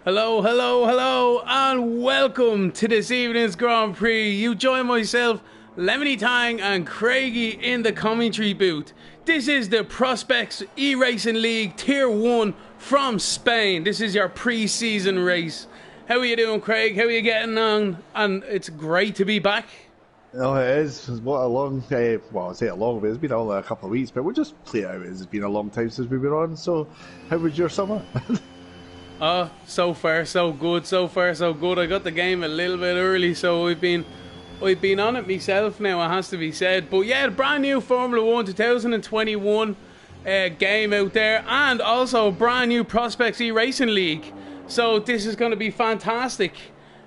Hello, hello, hello, and welcome to this evening's Grand Prix. You join myself, Lemony Tang, and Craigie in the commentary booth. This is the Prospects eRacing League Tier 1 from Spain. This is your pre-season race. How are you doing, Craig? How are you getting on? And it's great to be back. Oh, it is. What a long, well, I say a long, but it's been only a couple of weeks, but we'll just play it out. It's been a long time since we've been on, so how was your summer? Oh, so far so good. So far so good. I got the game a little bit early, so I've been on it myself now, it has to be said. But yeah, the brand new Formula 1 2021 game out there, and also a brand new Prospects eRacing League. So this is going to be fantastic.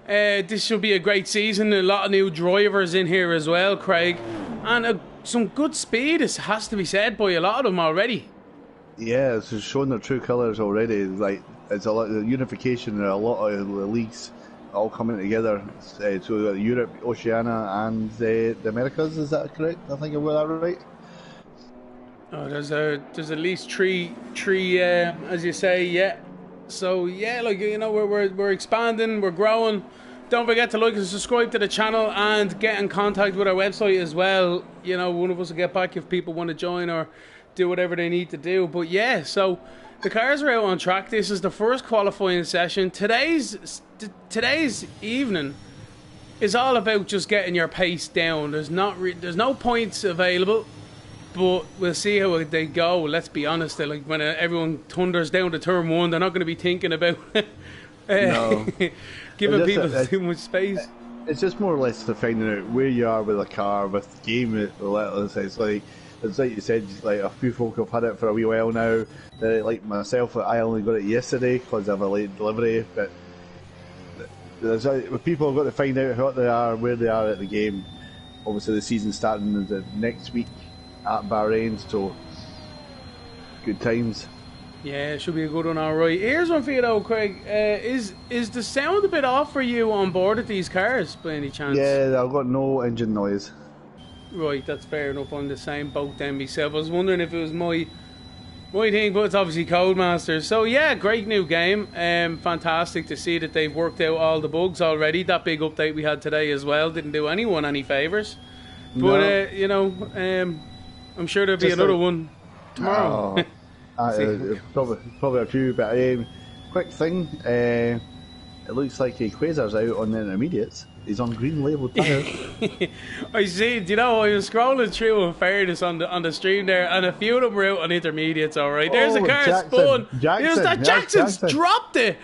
This should be a great season. A lot of new drivers in here as well, Craig, and some good speed. It has to be said by a lot of them already. Yeah, it's showing their true colours already. Like, it's a lot of unification and a lot of the leagues all coming together. So we've got Europe, Oceania, and the Americas. Is that correct? I think I got that right. Oh, there's at least three, as you say, yeah. So yeah, like, you know, we're expanding, we're growing. Don't forget to like and subscribe to the channel and get in contact with our website as well. You know, one of us will get back if people want to join or do whatever they need to do. But yeah, so the cars are out on track. This is the first qualifying session. Today's evening is all about just getting your pace down. There's no points available, but we'll see how they go. Let's be honest. Like, when everyone thunders down to turn one, they're not going to be thinking about giving people too much space. It's just more or less to finding out where you are with a car, with the game. It's like you said, like, a few folk have had it for a wee while now. Like myself, I only got it yesterday because of a late delivery. But people have got to find out what they are, where they are at the game. Obviously, the season starting the next week at Bahrain, so good times. Yeah, it should be a good one, alright. Here's one for you though, Craig. Is the sound a bit off for you on board of these cars, by any chance? Yeah, I've got no engine noise. Right, that's fair enough. I'm the same boat then myself. I was wondering if it was my thing, but it's obviously Codemasters. So yeah, great new game. Fantastic to see that they've worked out all the bugs already. That big update we had today as well didn't do anyone any favours. But No. you know, I'm sure there'll be another one tomorrow. Probably a few, but quick thing. It looks like Quasar's out on the intermediates. He's on green labelled tyres. I see. Do you know, I was scrolling through in fairness on the stream there, and a few of them were out on intermediates. All right, there's a car spun. Jackson's dropped it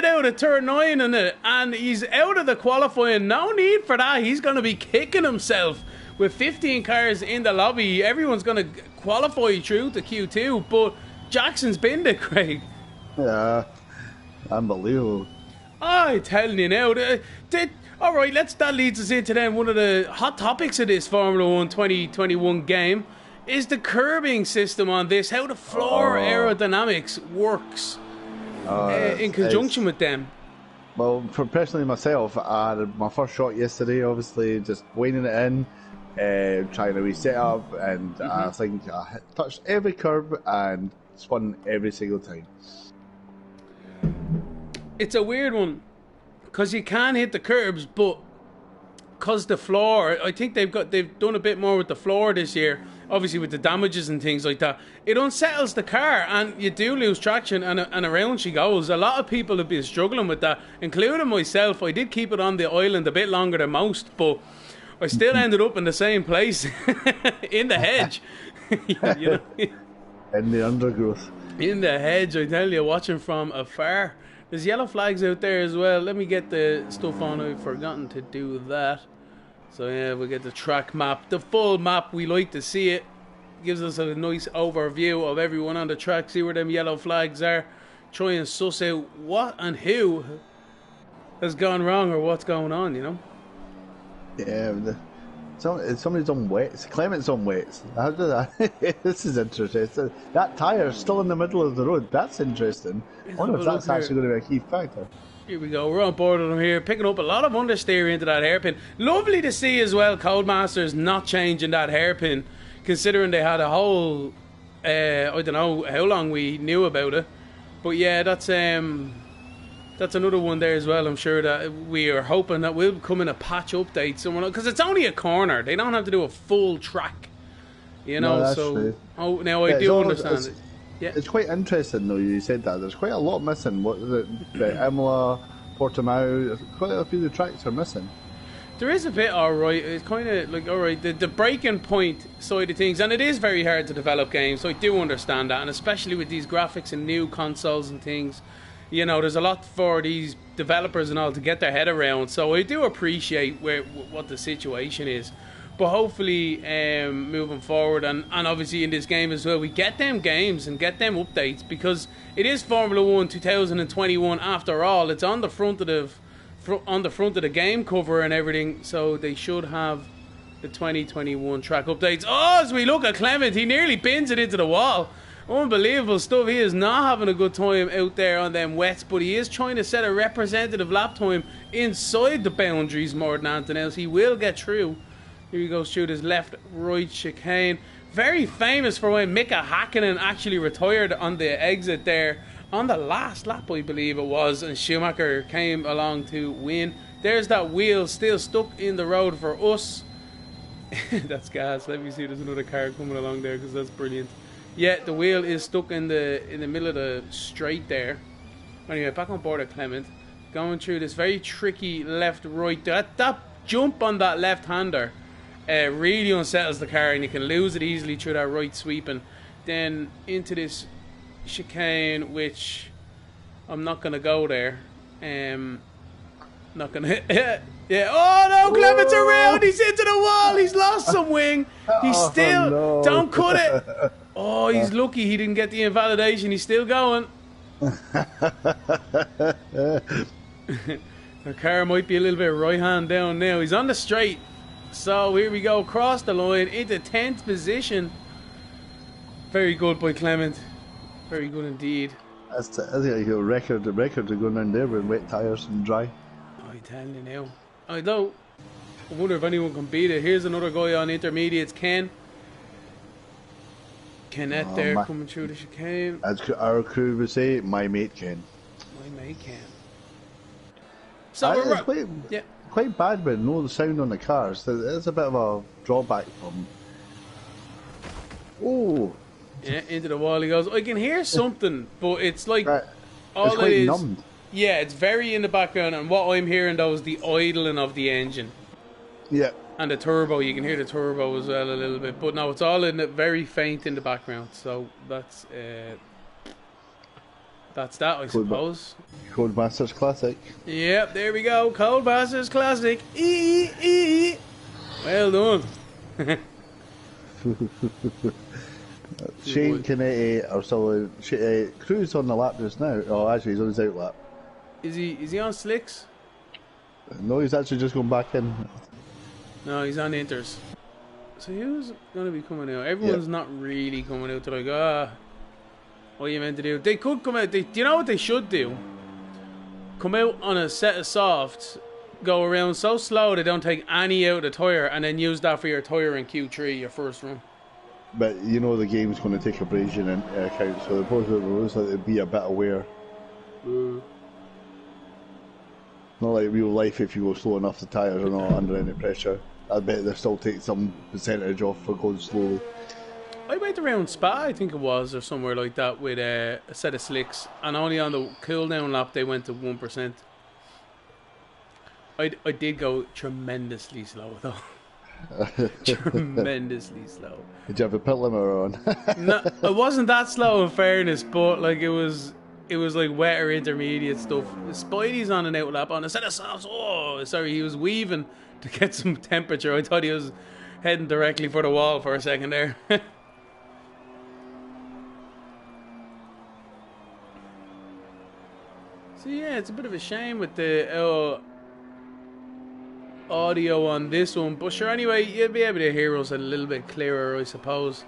out of turn 9 and he's out of the qualifying. No need for that. He's going to be kicking himself with 15 cars in the lobby. Everyone's going to qualify through to Q2, but Jackson's binned it, Craig. Yeah, unbelievable. I'm telling you now. Alright, that leads us into then one of the hot topics of this Formula 1 2021 game is the curbing system on this, how the floor aerodynamics works in conjunction with them. Well, for personally myself, I had my first shot yesterday, obviously just weighing it in, trying to reset up, and I think I touched every curb and spun every single time. It's a weird one, because you can hit the curbs, but because the floor, I think they've done a bit more with the floor this year, obviously with the damages and things like that. It unsettles the car and you do lose traction, and around she goes. A lot of people have been struggling with that, including myself. I did keep it on the island a bit longer than most, but I still ended up in the same place, in the hedge. You know? In the undergrowth. In the hedge, I tell you, watching from afar. There's yellow flags out there as well. Let me get the stuff on. I've forgotten to do that. So yeah, we'll get the track map. The full map, we like to see it. Gives us a nice overview of everyone on the track. See where them yellow flags are. Try and suss out what and who has gone wrong or what's going on, you know? Yeah, somebody's on wets. Clement's on wets. How did that? This is interesting. That tyre's still in the middle of the road. That's interesting. I wonder if that's actually going to be a key factor. Here we go. We're on board with them here, picking up a lot of understeer into that hairpin. Lovely to see as well. Codemasters not changing that hairpin, considering they had a whole. I don't know how long we knew about it, but yeah, that's That's another one there as well. I'm sure that we are hoping that will come in a patch update somewhere, because it's only a corner. They don't have to do a full track, you know. No, that's So, true. oh, now I Yeah, do understand it. Yeah, it's quite interesting though. You said that there's quite a lot missing. What is it? Imola, Portimao. Quite a few of the tracks are missing. there is a bit alright. It's kind of like alright. The breaking point side of things, and it is very hard to develop games. So I do understand that, and especially with these graphics and new consoles and things. You know, there's a lot for these developers and all to get their head around. So I do appreciate what the situation is. But hopefully, moving forward, and obviously in this game as well, we get them games and get them updates, because it is Formula 1 2021 after all. It's on the front of the game cover and everything. So they should have the 2021 track updates. Oh, as we look at Clement, he nearly pins it into the wall. Unbelievable stuff. He is not having a good time out there on them wets, but he is trying to set a representative lap time inside the boundaries more than anything else. He will get through. Here he goes through this left-right chicane. Very famous for when Mika Hakkinen actually retired on the exit there on the last lap, I believe it was, and Schumacher came along to win. There's that wheel still stuck in the road for us. That's gas. Let me see, there's another car coming along there, because that's brilliant. Yeah, the wheel is stuck in the middle of the straight there. Anyway, back on board at Clement. Going through this very tricky left-right. That jump on that left-hander really unsettles the car, and you can lose it easily through that right sweeping. Then into this chicane, which I'm not going to go there. Not going to... Yeah. Oh no, Clement's around. He's into the wall. He's lost some wing. He's still... no. Don't cut it. Oh, he's lucky he didn't get the invalidation. He's still going. The car might be a little bit right hand down now. He's on the straight. So here we go. Across the line into 10th position. Very good by Clement. Very good indeed. That's like a record. The record to go down there with wet tyres and dry. I tell you now. I don't. I wonder if anyone can beat it. Here's another guy on intermediates, Ken. Kenneth there coming through the chicane. As our crew would say, my mate Ken. My mate Ken. So we're quite bad with no sound on the cars. There's a bit of a drawback from. Oh. Yeah, into the wall he goes. I can hear something, but it's like all it's quite it is. numbed. Yeah, it's very in the background, and what I'm hearing though is the idling of the engine. Yeah. And the turbo, you can hear the turbo as well a little bit, but no, it's all in very faint in the background. So that's that, I suppose. Codemasters Classic. Yep, there we go. Codemasters Classic. Well done. Shane Canetti or so. Crew's on the lap just now. Oh, actually, he's on his out lap. Is he on slicks? No, he's actually just going back in. No, he's on inters. So who's going to be coming out? Everyone's not really coming out to like, what are you meant to do? They could come out. Do you know what they should do? Come out on a set of softs, go around so slow they don't take any out of the tyre, and then use that for your tyre in Q3, your first run. But you know the game's going to take abrasion into account, so the possible rules like to be a bit aware. Not like real life if you go slow enough, the tyres are not under any pressure. I bet they still take some percentage off for going slowly. I went around Spa, I think it was, or somewhere like that, with a set of slicks, and only on the cool down lap they went to 1%. I did go tremendously slow though. Tremendously slow. Did you have a pit limiter on? No, it wasn't that slow in fairness, but like it was like wetter intermediate stuff. Spidey's on an out lap on a set of softs. Oh, sorry, he was weaving to get some temperature. I thought he was heading directly for the wall for a second there. So yeah, it's a bit of a shame with the audio on this one, but sure, anyway, you'll be able to hear us a little bit clearer, I suppose.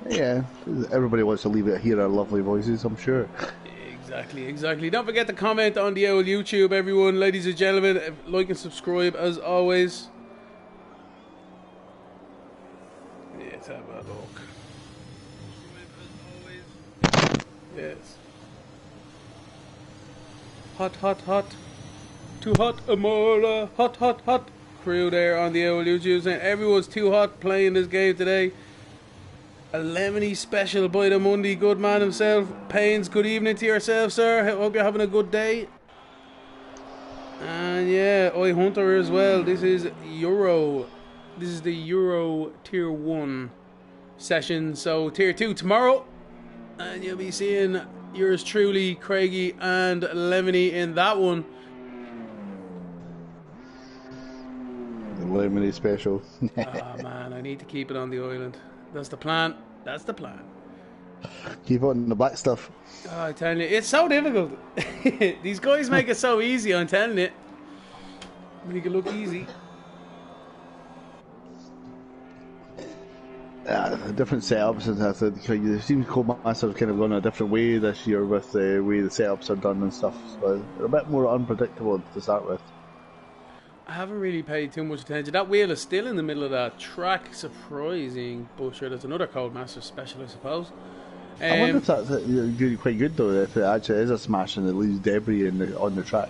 Yeah, everybody wants to hear our lovely voices, I'm sure. Exactly. Don't forget to comment on the old YouTube, everyone, ladies and gentlemen. Like and subscribe as always. Let's have a look. Yes. Hot, hot, hot. Too hot, Amola. Hot, hot, hot. Crew there on the old YouTube saying everyone's too hot playing this game today. A Lemony special by the Monday, good man himself. Paynes, good evening to yourself, sir. Hope you're having a good day. And yeah, Oi Hunter as well. This is Euro. This is the Euro Tier 1 session. So Tier 2 tomorrow. And you'll be seeing yours truly, Craigie and Lemony in that one. The Lemony special. Oh man, I need to keep it on the island. That's the plan. That's the plan. Keep on the black stuff. Oh, I tell you, it's so difficult. These guys make it so easy, I'm telling you. Make it look easy. Different setups, and I think it seems Codemasters kind of gone a different way this year with the way the setups are done and stuff. So they're a bit more unpredictable to start with. I haven't really paid too much attention. That wheel is still in the middle of that track. Surprising. But sure, there's another Codemaster special, I suppose. I wonder if that's quite good though, if it actually is a smash and it leaves debris on the track.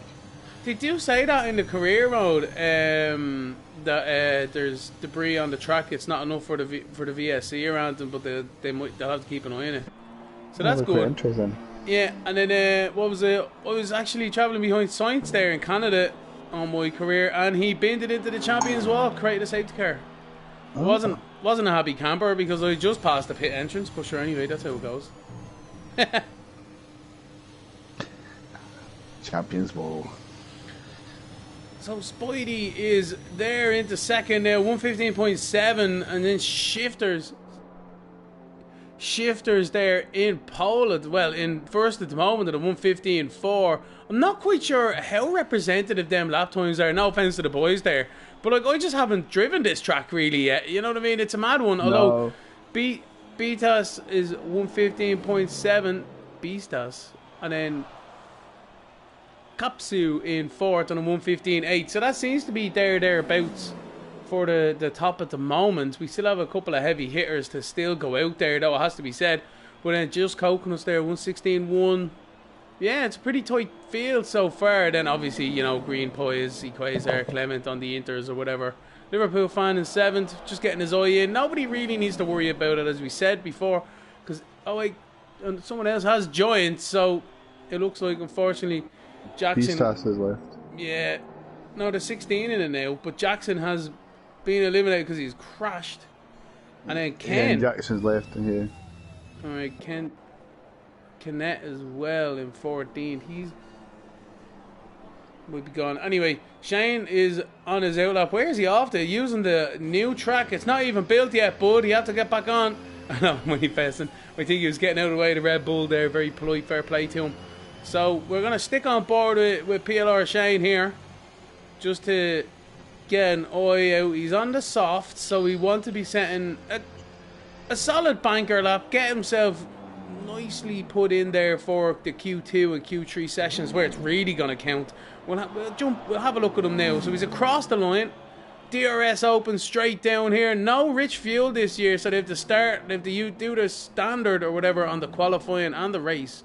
They do say that in the career mode, that there's debris on the track. It's not enough for the VSC around them, but they'll have to keep an eye on it. So that's good. Quite interesting. Yeah, and then what was it? I was actually travelling behind Sainz there in Canada on my career, and he binned it into the Champions Walk, created a safety car. Oh. Wasn't a happy camper because I just passed the pit entrance, but sure, anyway, that's how it goes. Champions Walk. So Spidey is there into second now, 115.7, and then Shifters there in pole, well, in first at the moment at a 115.4. I'm not quite sure how representative them lap times are. No offense to the boys there, but like I just haven't driven this track really yet. You know what I mean? It's a mad one. Although Betas is 115.7, Beastas, and then Kapsu in fourth on a 115.8. So that seems to be thereabouts for the top at the moment. We still have a couple of heavy hitters to still go out there, though, it has to be said. But then just Coconuts there, 116.1. Yeah, it's a pretty tight field so far. Then obviously, you know, Green Pies, Equazer, Clement on the Inters or whatever. Liverpool fan in seventh, just getting his eye in. Nobody really needs to worry about it, as we said before, because someone else has joined, so it looks like, unfortunately, Jackson. Beastas is left. Yeah, no, there's 16 in it now, but Jackson has been eliminated because he's crashed. And then Ken. Yeah, Jackson's left in here. Alright, Kennett as well in 14. He's might be gone. Anyway, Shane is on his outlap. Where is he off to? Using the new track. It's not even built yet, bud. He had to get back on. I know, manifesting. I think he was getting out of the way of the Red Bull there. Very polite, fair play to him. So we're going to stick on board with PLR Shane here, just to get an eye out. He's on the soft, so we want to be setting a solid banker lap, get himself nicely put in there for the Q2 and Q3 sessions where it's really going to count. We'll have a look at him now. So he's across the line. DRS open straight down here. No rich fuel this year, so they have to do the standard or whatever on the qualifying and the race.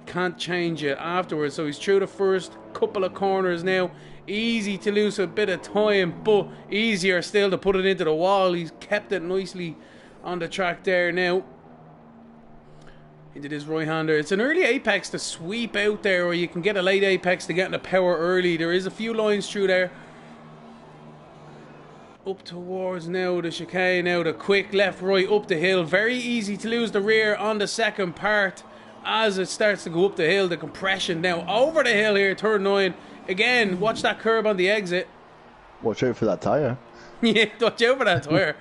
Can't change it afterwards. So he's through the first couple of corners now. Easy to lose a bit of time, but easier still to put it into the wall. He's kept it nicely on the track there now. Into this right-hander. It's an early apex to sweep out there, or you can get a late apex to get in the power early. There is a few lines through there. Up towards now the chicane, now the quick left right up the hill. Very easy to lose the rear on the second part as it starts to go up the hill. The compression now over the hill here, turn 9. Again, watch that curb on the exit. Watch out for that tyre. Yeah, watch out for that tyre.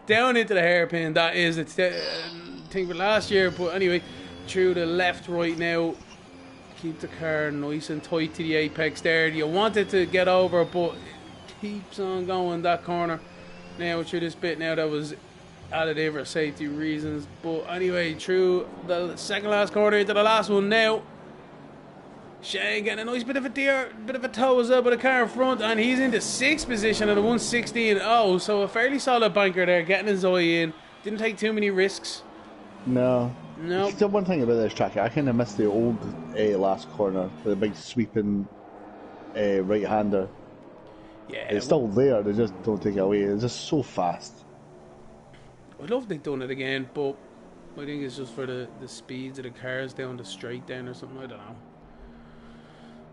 Down into the hairpin, that is, it's thing for last year, but anyway, through the left right now. Keep the car nice and tight to the apex there. You want it to get over, but it keeps on going that corner. Now through this bit now that was added in for safety reasons, but anyway, through the second last corner into the last one now. Shane getting a nice bit of a toe as well by the car in front, and he's into 6th position at a 116.0, so a fairly solid banker there, getting his eye in. Didn't take too many risks. No. No. The one thing about this track, I kind of miss the old last corner with the big sweeping right-hander. Yeah. It's still there, they just don't take it away. It's just so fast. I'd love they'd done it again, but I think it's just for the speeds of the cars down the straight then or something, I don't know.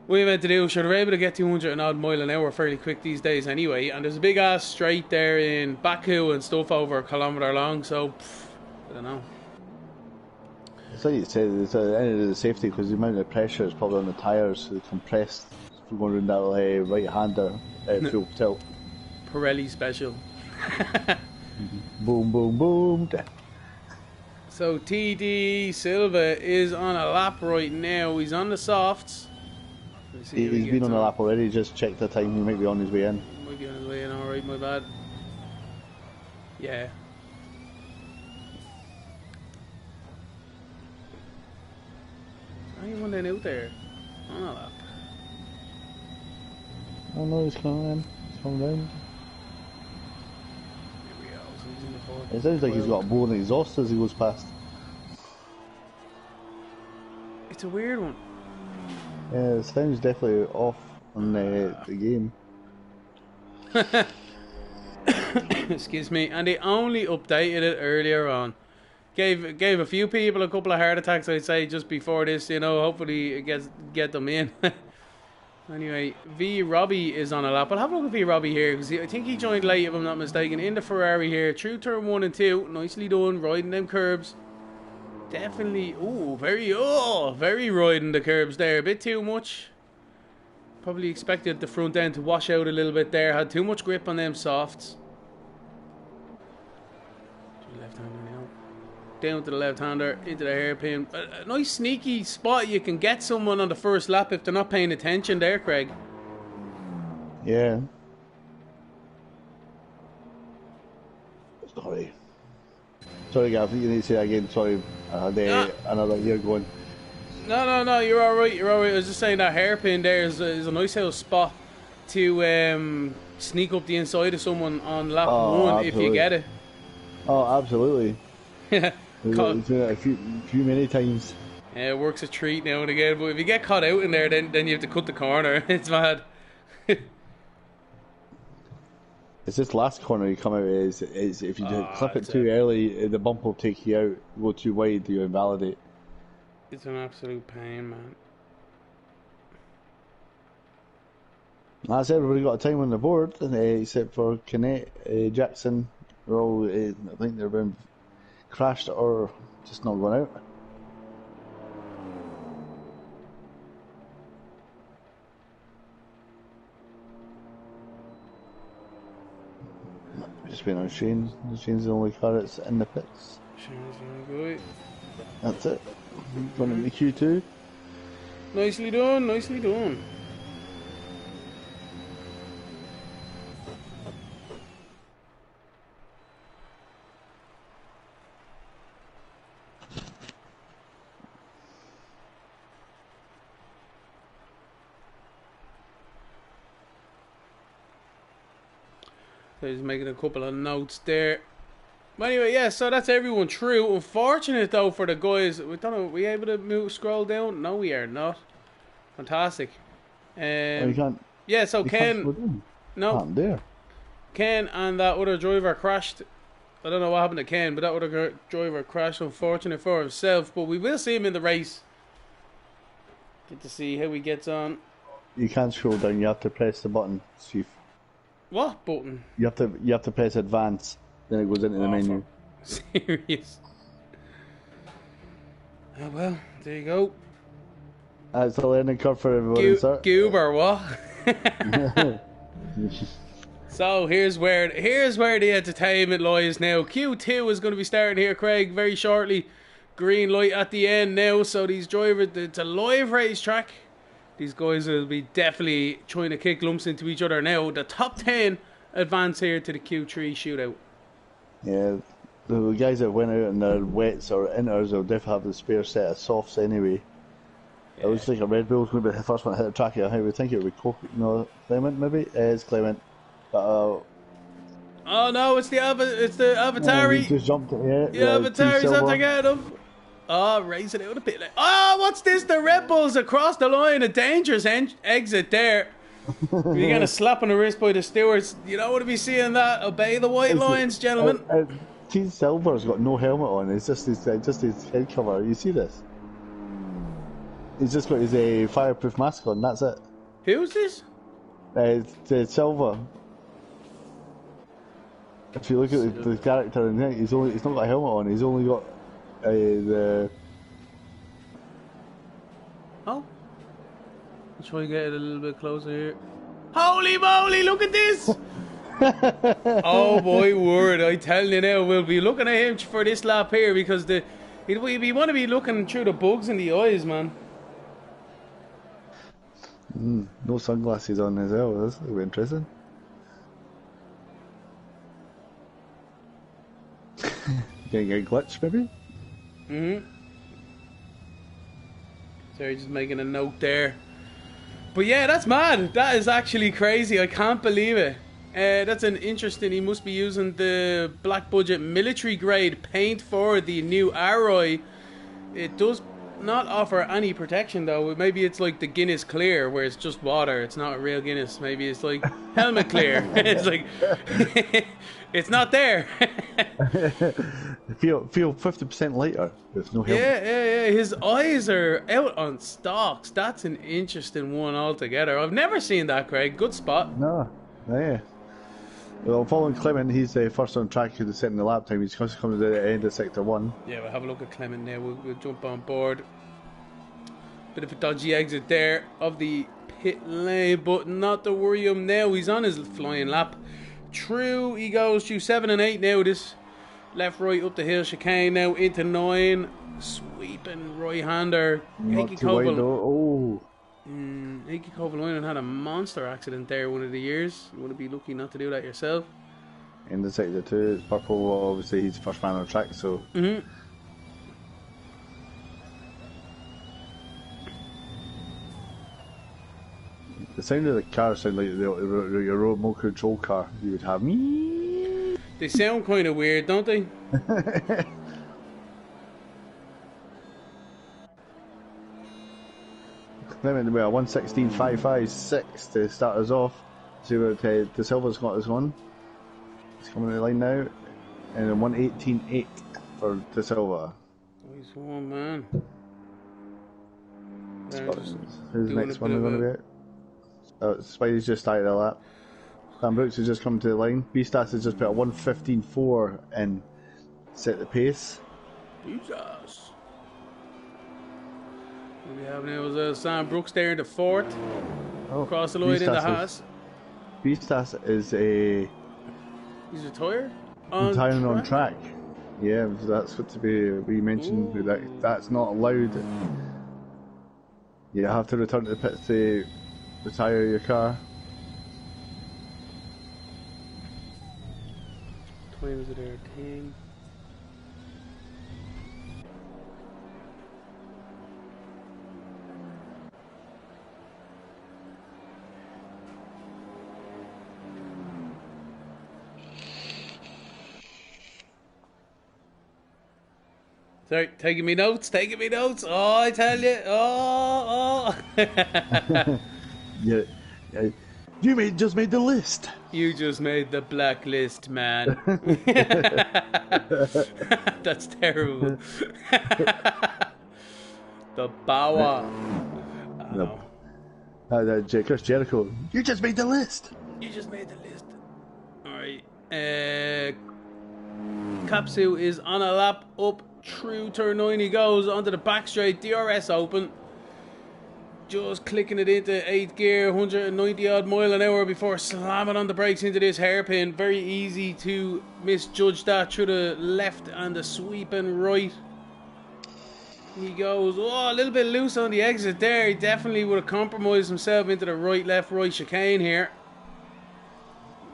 What you meant to do, sure, they're able to get 200 and odd mile an hour fairly quick these days anyway, and there's a big ass straight there in Baku and stuff over a kilometre long, so I don't know. It's like you said, it's at the end of the safety because the amount of pressure is probably on the tyres, so they're compressed for going around that right-hander full tilt. Pirelli special. Boom, boom, boom. So TD Silva is on a lap right now. He's on the softs. He's been on the lap already, just checked the time, he might be on his way in. Might be on his way in, alright, my bad. Yeah. Anyone then out there? On a lap. Oh no, he's coming in. He's coming round. Here we go, so he's in the fourth. It sounds like he's got a blown exhaust as he goes past. It's a weird one. Yeah, the sound's definitely off on the game. Excuse me. And they only updated it earlier on. Gave a few people a couple of heart attacks, I'd say, just before this, you know. Hopefully it get them in. Anyway, V Robbie is on a lap. I'll have a look at V Robbie here, because I think he joined late, if I'm not mistaken, in the Ferrari here. Through turn 1 and 2. Nicely done, riding them curbs. Definitely, very riding the curbs there. A bit too much. Probably expected the front end to wash out a little bit there. Had too much grip on them softs. Left-hander now. Down to the left-hander, into the hairpin. A nice sneaky spot you can get someone on the first lap if they're not paying attention there, Craig. Yeah. Sorry, Gav, you need to say that again. Sorry, I had another year going. No, you're alright, I was just saying that hairpin there is a nice little spot to sneak up the inside of someone on lap 1 absolutely. if you get it. Oh, absolutely. Yeah. We've done it a few many times. Yeah, it works a treat now and again, but if you get caught out in there, then you have to cut the corner. It's mad. It's this last corner you come out is if you clip it too early, the bump will take you out. Go too wide, you invalidate. It's an absolute pain, man. That's everybody got a time on the board, except for Kinnett, Jackson. They're all, I think they've been crashed or just not going out. Just been on Shane. Shane's the only car that's in the pits. Shane's really good. That's it. Going into Q2. Nicely done, nicely done. So he's making a couple of notes there. But anyway, yeah, so that's everyone through. Unfortunate though for the guys. We don't know, are we able to scroll down? No, we are not. Fantastic. You can't. Yeah, so Ken. No. There. Ken and that other driver crashed. I don't know what happened to Ken, but that other driver crashed. Unfortunate for himself, but we will see him in the race. Get to see how he gets on. You can't scroll down. You have to press the button, Chief. What button? You have to press advance. Then it goes into the menu. Serious. Oh well, there you go. It's a learning curve for everyone, sir. Goober, what? So here's where the entertainment lies now. Q2 is going to be starting here, Craig, very shortly. Green light at the end now. So these drivers, it's a live racetrack. These guys will be definitely trying to kick lumps into each other now. The top 10 advance here to the Q3 shootout. Yeah, the guys that went out in their wets or inters will definitely have the spare set of softs anyway. Yeah. It looks like a Red Bull's going to be the first one to hit the track here. I would think it would be Clement maybe? It's Clement. But, oh no, it's the Avatari. He just jumped. Yeah, the Avatari's after getting him. Oh, racing out a bit. Oh, what's this? The Red Bulls across the line. A dangerous exit there. You're getting a slap on the wrist by the stewards. You don't want to be seeing that. Obey the white lines, gentlemen. T Silver's got no helmet on. It's just his head cover. You see this? He's just got his fireproof mask on. That's it. Who's this? Silver. If you look at the character in it, he's not got a helmet on. He's only got the. Oh. Let's try to get it a little bit closer here. Holy moly! Look at this. Oh my word! I tell you now, we'll be looking at him for this lap here because we want to be looking through the bugs in the eyes, man. No sunglasses on as well. That's interesting. Getting a glitch, maybe? Sorry, just making a note there. But yeah, that's mad. That is actually crazy. I can't believe it. That's an interesting. He must be using the black budget military grade paint for the new Arroy. It does not offer any protection though. Maybe it's like the Guinness Clear where it's just water. It's not a real Guinness. Maybe it's like Helmet Clear. It's like it's not there. feel 50% lighter with no helmet. Yeah. His eyes are out on stalks. That's an interesting one altogether. I've never seen that, Craig. Good spot. No, yeah. Well, following Clement, he's first on track to the setting the lap time. He's coming to the end of Sector 1. Yeah, we'll have a look at Clement now. We'll jump on board. Bit of a dodgy exit there of the pit lane, but not to worry him now. He's on his flying lap. True, he goes through 7 and 8 now. This left, right, up the hill chicane now into 9. Sweeping right-hander. Not too wide though. Oh. Iggy Kovalainen had a monster accident there one of the years. You want to be lucky not to do that yourself. In the Sector 2, it's purple. Obviously, he's the first man on track, so. The sound of the car sound like your remote control car you would have. Me. They sound kind of weird, don't they? Clement with a 1:16.556 to start us off. See what De Silva's got us on. He's coming to the line now. And a 1:18.8 for De Silva. Nice one, man. Who's the next one we're going to be? Spidey's just started a lap. Sam Brooks has just come to the line. B-Stats has just put a 1:15.4 in, set the pace. Jesus. What we have now is Sam Brooks there in the 4th. Across the line in the Haas. B-Stats is a... He's retired? On track. Yeah, that's what to be. We mentioned that's not allowed. You have to return to the pits to retire your car. What time is it there? 10. Sorry, taking me notes. Oh, I tell you. Oh. Yeah. You just made the list. You just made the blacklist, man. That's terrible. The Bauer. Chris Jericho. You just made the list. Alright. Capsule is on a lap up through turn 9. He goes onto the back straight. DRS open. Just clicking it into 8th gear, 190 odd mile an hour before slamming on the brakes into this hairpin. Very easy to misjudge that through the left and the sweeping right. He goes, a little bit loose on the exit there. He definitely would have compromised himself into the right, left, right chicane here.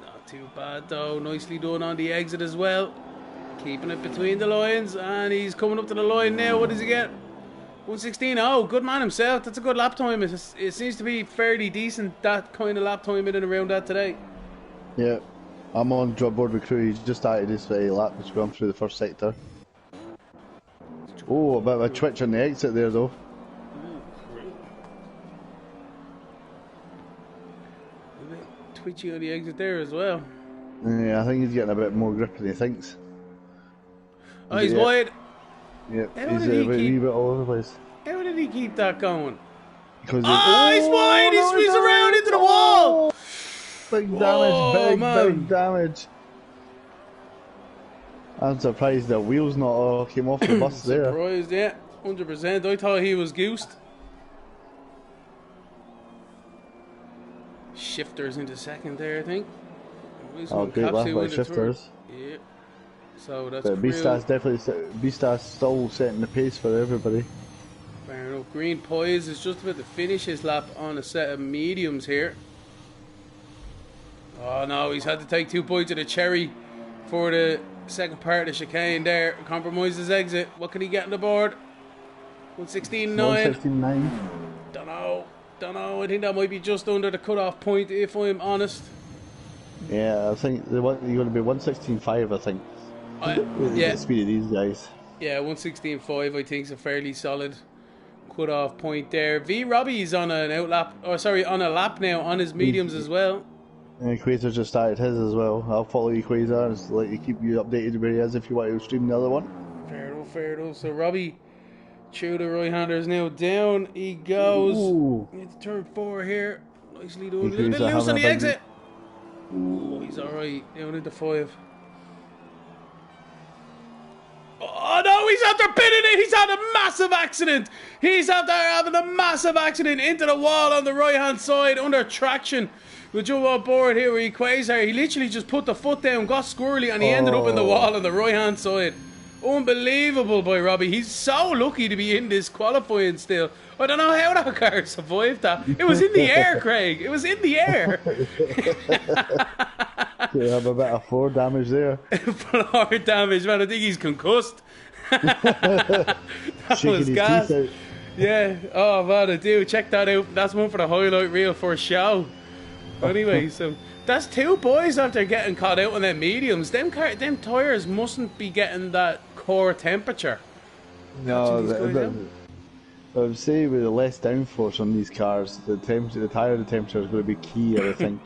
Not too bad though. Nicely done on the exit as well. Keeping it between the lines, and he's coming up to the line now. What does he get? 1:16. Oh, good man himself. That's a good lap time. It seems to be fairly decent, that kind of lap time in and around that today. Yeah, I'm on board with crew. He's just started his lap. He's gone through the first sector. He's Oh, a bit of a twitch on the exit there though. A bit twitchy on the exit there as well. Yeah, I think he's getting a bit more grip than he thinks. Oh, he's wide. Yep, How he's did he a wee bit all over the place. How did he keep that going? Because he's wide! He swings around into the wall! Big damage, man. big damage. I'm surprised the wheels not all came off the bus there. Surprised, yeah. 100%. I thought he was goosed. Shifters into second there, I think. Oh, great lap by Shifters. Yeah. So that's but Beastars Beastars still setting the pace for everybody. Fair enough. Green Pies is just about to finish his lap on a set of mediums here. Oh no, he's had to take 2 points of the cherry for the second part of the chicane there. Compromises exit. What can he get on the board? 116.9. 116.9. Don't know. I think that might be just under the cut-off point, if I'm honest. Yeah, I think you're going to be 116.5, I think. Yeah. The speed of these guys. Yeah, 116.5 I think is a fairly solid cut-off point there. V Robbie's on an on a lap now on his mediums as well. And Quasar just started his as well. I'll follow you, Quasar, just let you keep you updated where he is if you want to stream the other one. Fair enough. So Robbie, through the right-hander is now down. He goes into turn 4 here. Nicely doing. A little bit loose on the exit. Ooh, he's alright. Down into 5. Oh no, he's after pinning it. He's had a massive accident. He's after having a massive accident into the wall on the right-hand side under traction. We'll jump on board here with Quasar. He literally just put the foot down, got squirrely, and he ended up in the wall on the right-hand side. Unbelievable by Robbie. He's so lucky to be in this qualifying still. I don't know how that car survived that. It was in the air, Craig. It was in the air. You have a bit of floor damage there. Floor damage, man. I think he's concussed. That was gas. Yeah. Oh, man, I do. Check that out. That's one for the highlight reel for show. Anyway, so that's 2 boys after getting caught out on them mediums. Them tyres mustn't be getting that core temperature. No, I would say with the less downforce on these cars, the tyre temperature is going to be key, I think.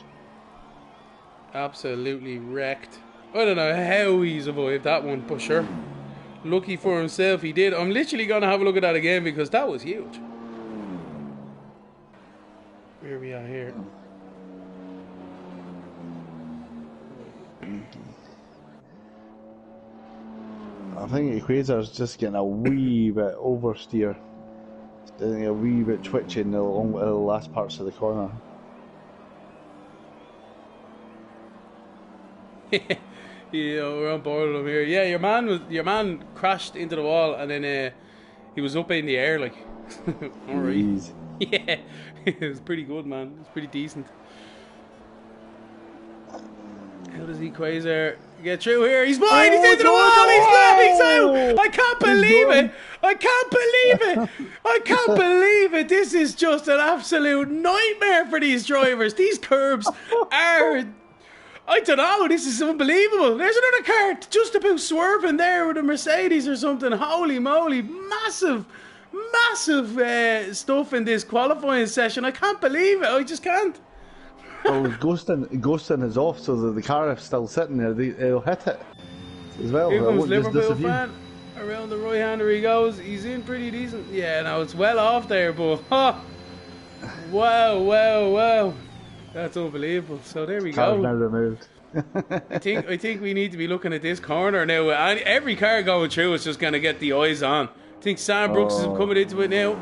Absolutely wrecked. I don't know how he survived that one, but sure. Lucky for himself he did. I'm literally going to have a look at that again because that was huge. Where are we at here? I think Quasar's just getting a wee bit oversteer. Doing a wee bit twitching along the last parts of the corner. Yeah, we're on board with him here. Yeah, your man crashed into the wall and then he was up in the air like. Alright. Yeah, it was pretty good, man. It was pretty decent. How does Quasar get through here? He's wide. He's into the wall. He's landing out. I can't believe it. I can't believe it. This is just an absolute nightmare for these drivers. These curbs are. I don't know. This is unbelievable. There's another car just about swerving there with a Mercedes or something. Holy moly! Massive stuff in this qualifying session. I can't believe it. I just can't. Well, ghosting is off, so the car is still sitting there. They'll hit it as well. Here comes Liverpool fan. Around the right-hander he goes. He's in pretty decent. Yeah, no, it's well off there, but wow. That's unbelievable. So there we go. Car's now removed. I think we need to be looking at this corner now. Every car going through is just going to get the eyes on. I think Sam Brooks is coming into it now.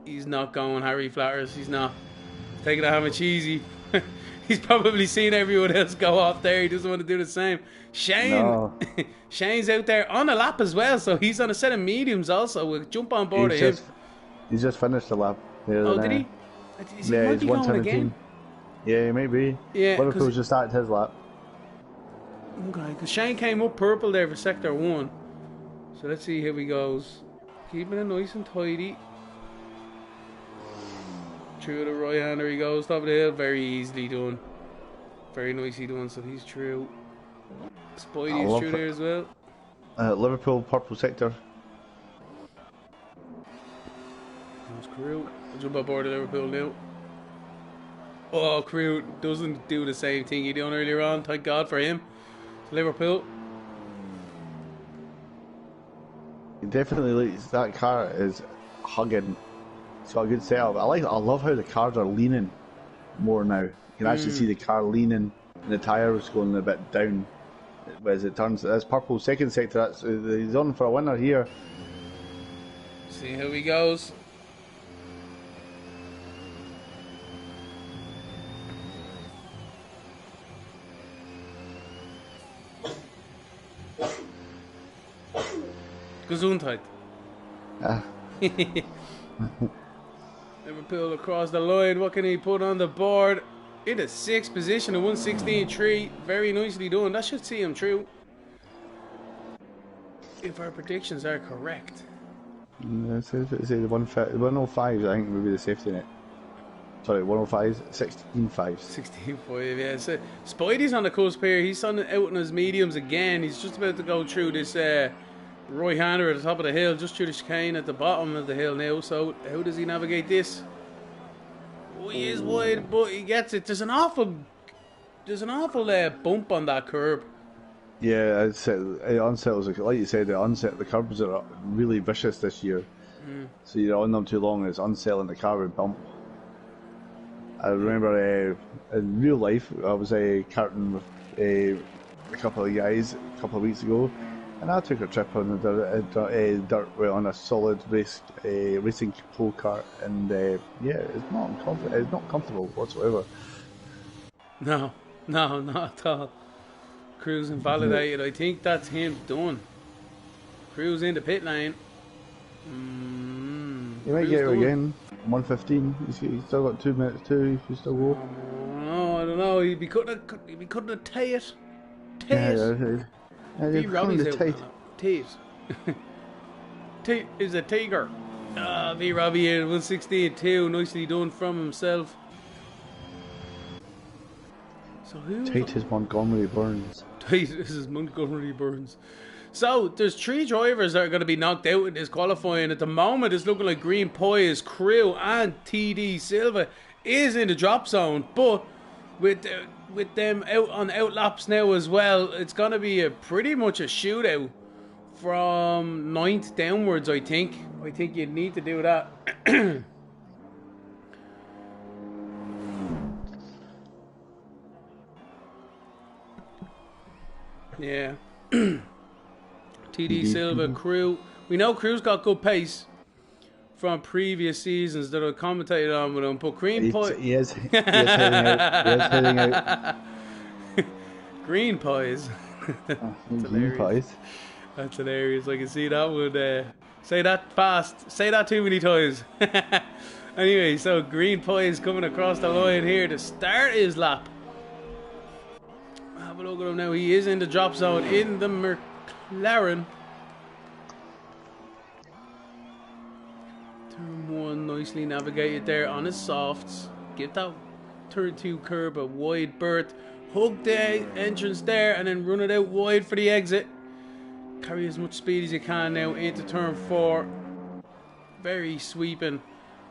He's not going Harry Flatters. He's not. He's taking a ham and cheesy. He's probably seen everyone else go off there. He doesn't want to do the same. Shane's out there on a lap as well, so he's on a set of mediums also. We'll jump on board of him. He's just finished the lap. Did he? Yeah, he's 117. Yeah, maybe. Yeah, Liverpool's just started his lap. Okay, because Shane came up purple there for sector 1. So let's see how he goes. Keeping it nice and tidy. Through the right-hander he goes, top of the hill. Very easily done. Very nicely done, so he's through. Spidey's through there as well. Liverpool, purple sector. That's Crew. I'll jump aboard of Liverpool now. Oh, Crew doesn't do the same thing he done earlier on. Thank God for him. Liverpool. Definitely, that car is hugging. It's got a good setup. I love how the cars are leaning more now. You can actually see the car leaning, and the tyre was going a bit down as it turns. That's purple second sector. That's he's on for a winner here. See how he goes. Gesundheit. Liverpool across the line. What can he put on the board? In the 6th position, a 116.3. Very nicely done. That should see him through. If our predictions are correct. It's the 105, I think, would be the safety net. Sorry, 105, 16.5. 16.5, yeah. So, Spidey's on the cusp here. He's out on his mediums again. He's just about to go through this right-hander at the top of the hill, just through the chicane at the bottom of the hill now. So, how does he navigate this? Oh, he is wide, but he gets it. There's an awful bump on that curb. Yeah, it unsettles. Like you said, the curbs are really vicious this year. So you're on them too long, it's unsettling the car with bump. I remember in real life, I was karting with a couple of guys a couple of weeks ago, and I took a trip on on a solid racing pro kart, and yeah, it's not comfortable whatsoever. No, not at all. Crew's invalidated. I think that's him done. Crew's in the pit lane. You might get it again. 1:15. He's still got 2 minutes too. He's still go. No, I don't know. He'd be cutting a tight. He Robbie's out. tight. Tate. Tate is a tiger. V Robbie in 116.2. Nicely done from himself. So who? Tate is Montgomery Burns. This is Montgomery Burns. So there's 3 drivers that are going to be knocked out in this qualifying. At the moment, it's looking like Green Poise, Crew, and TD Silva is in the drop zone. But with them out on outlaps now as well, it's going to be pretty much a shootout from 9th downwards. I think you need to do that. Yeah. TD Silva, Crew. We know Crew's got good pace from previous seasons that I commentated on with him, but Green Poise... He is heading out. Green Poise. Green Poise. That's hilarious. I can see that would... say that fast. Say that too many times. Anyway, so Green Poise coming across the line here to start his lap. Have a look at him now. He is in the drop zone in the McLaren. Turn 1 nicely navigated there on his softs. Give that turn 2 curb a wide berth. Hug the entrance there and then run it out wide for the exit. Carry as much speed as you can now into turn 4. Very sweeping.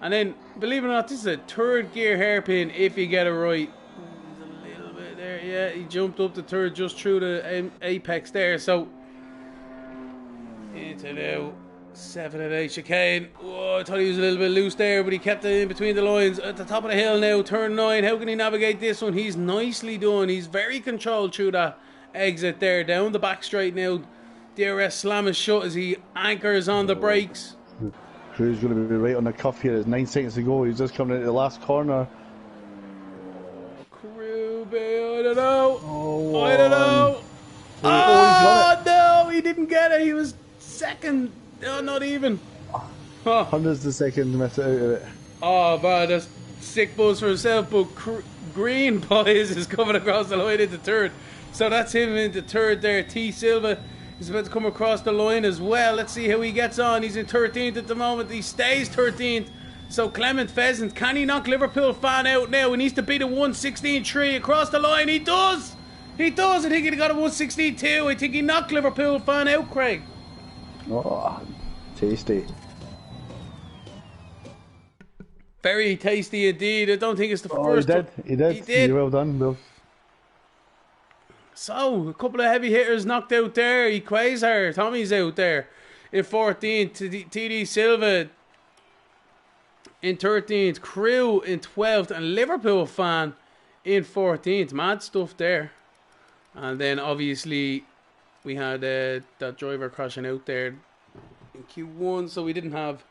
And then, believe it or not, this is a 3rd gear hairpin if you get it right. There, yeah, he jumped up the 3rd just through the apex there, so into now 7 and 8 chicane. Oh, I thought he was a little bit loose there, but he kept it in between the lines. At the top of the hill now, turn 9. How can he navigate this one? He's nicely done. He's very controlled through that exit there. Down the back straight now. DRS slamming shut as he anchors on the brakes. Crew's going to be right on the cuff here. There's 9 seconds to go. He's just coming into the last corner. I don't know. Oh, I don't know. Oh, no, he didn't get it. He was 2nd. Oh, not even. Oh. Hundreds of seconds missed out of it. Oh, man, that's sick buzz for himself. But Green Poise is coming across the line into 3rd. So that's him into 3rd there. T Silva is about to come across the line as well. Let's see how he gets on. He's in 13th at the moment. He stays 13th. So Clement Pheasant, can he knock Liverpool fan out now? He needs to beat a 116.3 across the line. He does. He does. I think he got a 116.2. I think he knocked Liverpool fan out, Craig. Oh, tasty. Very tasty indeed. I don't think it's the Oh, he first did. He did. He did. Yeah, well done, Bill. So, a couple of heavy hitters knocked out there. Equazar, Tommy's out there in 14th. TD Silva in 13th. Crew in 12th. And Liverpool fan in 14th. Mad stuff there. And then, obviously, we had that driver crashing out there in Q1. So, we didn't have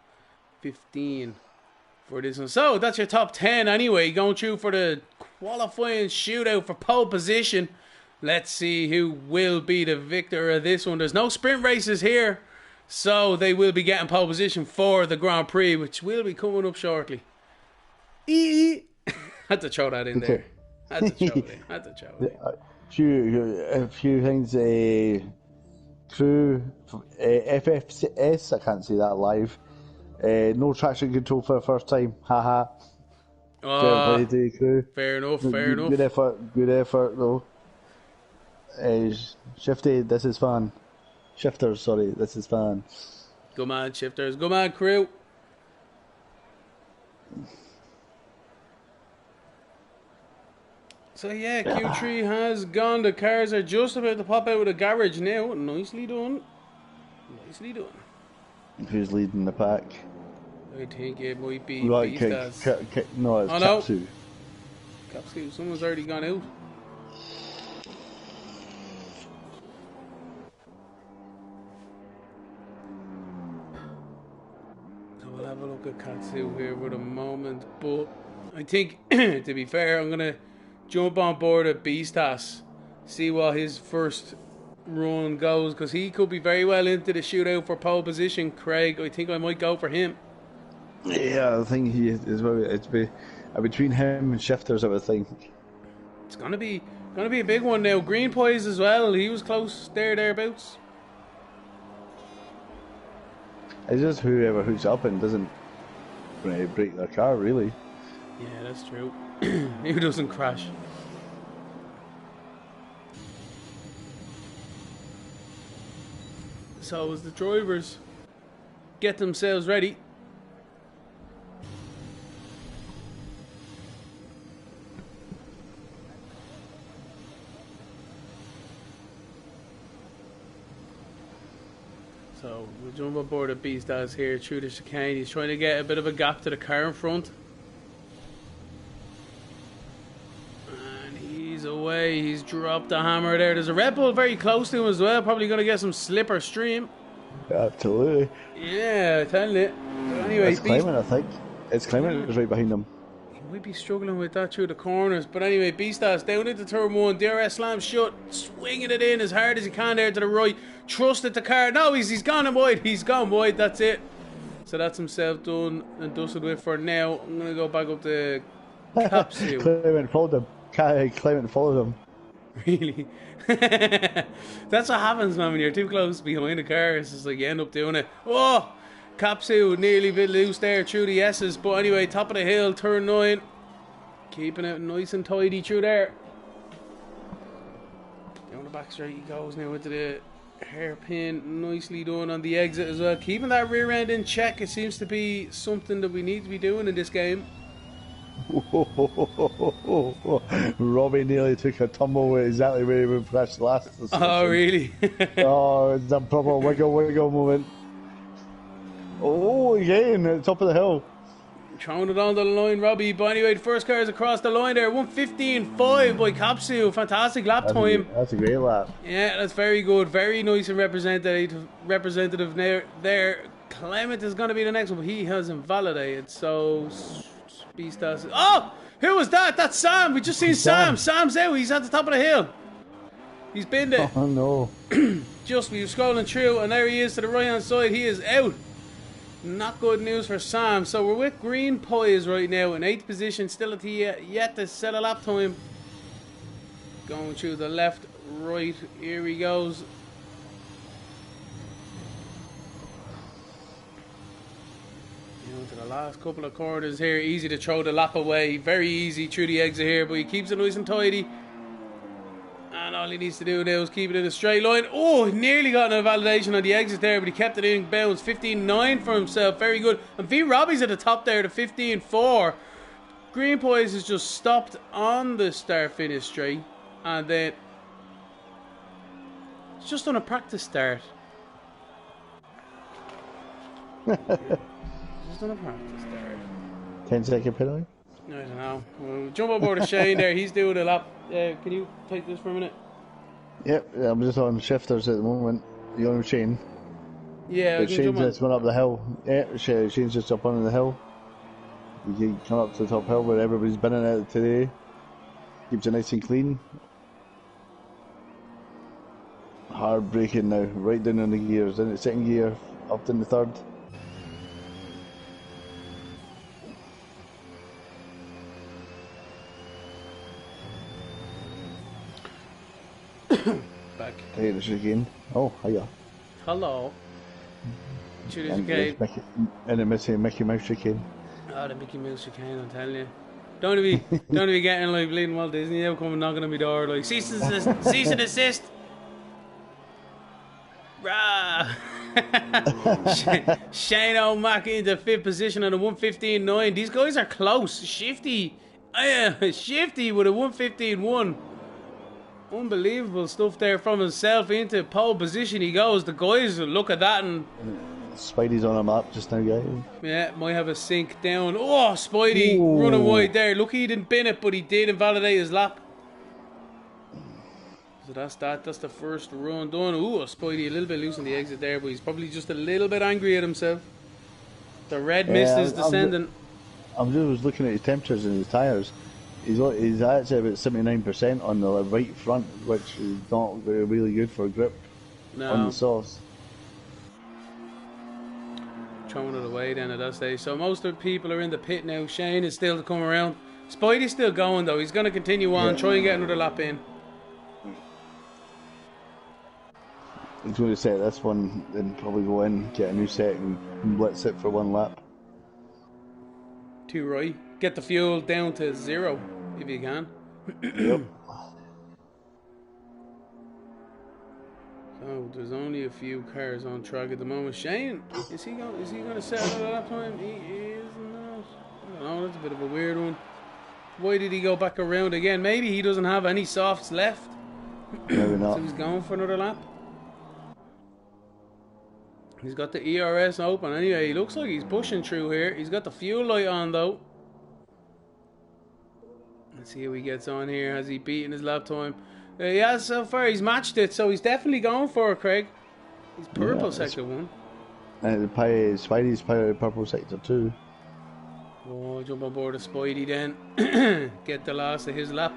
15 for this one. So, that's your top 10 anyway. Going through for the qualifying shootout for pole position. Let's see who will be the victor of this one. There's no sprint races here, so they will be getting pole position for the Grand Prix, which will be coming up shortly. Had to throw that in there. Had to throw it in. A few things. Crew, FFS, I can't see that live. No traction control for the first time. Haha. Fair play to the crew. Fair enough. Good effort though. Shifty, this is fun. Shifters, sorry, this is fun. Go man, shifters. Go man, crew. So yeah, Q3 has gone. The cars are just about to pop out of the garage now. Nicely done. Nicely done. Who's leading the pack? I think it might be No, Beastars. No, it's Capsu. Capsu, someone's already gone out. We'll have a look at Katsu here for the moment, but I think, to be fair, I'm going to jump on board at Beastas, see what his first run goes, because he could be very well into the shootout for pole position. Craig, I think I might go for him. Yeah, I think he is. It's between him and Shifters, I would think. It's going to be a big one now. Green Pies as well, he was close thereabouts. It's just whoever hooks up and doesn't break their car, really. Yeah, that's true. Who doesn't crash? So as the drivers get themselves ready, so we'll jump on board at Beastars here through the chicane. He's trying to get a bit of a gap to the car in front. And he's away. He's dropped the hammer there. There's a Red Bull very close to him as well. Probably going to get some slipper stream. Absolutely. Yeah, I'm telling you. But anyway, it's claiming, I think. It's claiming it's right behind him. He might be struggling with that through the corners. But anyway, Beastas down into turn one. DRS slams shut. Swinging it in as hard as he can there to the right. Trusted the car. No, he's gone wide. He's gone wide. That's it. So that's himself done and dusted with for now. I'm going to go back up to Capsule. Clement followed him. Clement followed him. Really? That's what happens, man, when you're too close behind the car. It's just like you end up doing it. Oh! Capsule nearly a bit loose there through the S's. But anyway, top of the hill, turn 9. Keeping it nice and tidy through there. Down the back straight he goes now into the hairpin. Nicely done on the exit as well. Keeping that rear end in check. It seems to be something that we need to be doing in this game. Robbie nearly took a tumble exactly where he would press last. Oh, really? Oh, it's a proper wiggle moment. Oh, again, at the top of the hill. Throwing it on the line, Robbie. But anyway, the first car is across the line there. 1:15.5 by Capsule. Fantastic lap time. That's a great lap. Yeah, that's very good. Very nice and representative there. Clement is going to be the next one, but he has invalidated. So, Beastas. Oh! Who was that? That's Sam. We just seen Sam. Sam's out. He's at the top of the hill. He's been there. Oh, no. Just, we were scrolling through, and there he is to the right-hand side. He is out. Not good news for Sam. So we're with Green Pies right now in 8th position. Still at the yet to set a lap time. Going through the left, right. Here he goes. Into the last couple of corners here. Easy to throw the lap away. Very easy through the exit here, but he keeps it nice and tidy. And all he needs to do now is keep it in a straight line. Oh, he nearly got an invalidation on the exit there, but he kept it in bounds. 15.9 for himself. Very good. And V Robbie's at the top there to 15.4. Green Poise has just stopped on the start-finish straight. And then it's just on a practice start. Just on a practice start. 10-second penalty? I don't know. We'll jump on board of Shane there. He's doing a lap. Can you take this for a minute? Yep, I'm just on shifters at the moment. You're on Shane. Yeah, Shane's just going up the hill. Yeah, Shane's just up on the hill. You can come up to the top hill where everybody's been in it today. Keeps it nice and clean. Hard braking now, right down on the gears. In the second gear, up in the third. Back. Hey, the chicane. Oh, hiya. Hello. Shoot his gate. And the Mickey Mouse chicane. Oh, the Mickey Mouse chicane, I'm telling you. Don't be getting like bleeding Walt Disney now coming knocking on my door like cease and desist. Rah! Shane O'Mackey into 5th position on a 1:15.9. These guys are close. Shifty with a 1:15.1. Unbelievable stuff there from himself into pole position he goes. The guys look at that and Spidey's on a map just now, guys. yeah, might have a sink down. Oh, Spidey running wide there. Lucky he didn't bin it, but he did invalidate his lap. So that's that. That's the first run done. Ooh, Spidey a little bit loose on the exit there, but he's probably just a little bit angry at himself. The red mist is descending. I'm just looking at his temperatures and his tyres. He's actually about 79% on the right front, which is not really good for grip on the sauce. Throwing it away then at that stage. So most of the people are in the pit now. Shane is still to come around. Spidey's still going though. He's going to continue on, try and get another lap in. He's going to set this one, then probably go in, get a new set and blitz it for one lap. Too right. Get the fuel down to 0 if you can. Yep. So there's only a few cars on track at the moment. Shane, is he going to set another lap time? He is not. I don't know. That's a bit of a weird one. Why did he go back around again? Maybe he doesn't have any softs left. Maybe not. So he's going for another lap. He's got the ERS open anyway. He looks like he's pushing through here. He's got the fuel light on though. Let's see how he gets on here. Has he beaten his lap time? He has so far. He's matched it, so he's definitely going for it, Craig. He's purple sector 1. And Spidey's purple sector 2. Oh, jump on board of Spidey then. Get the last of his lap.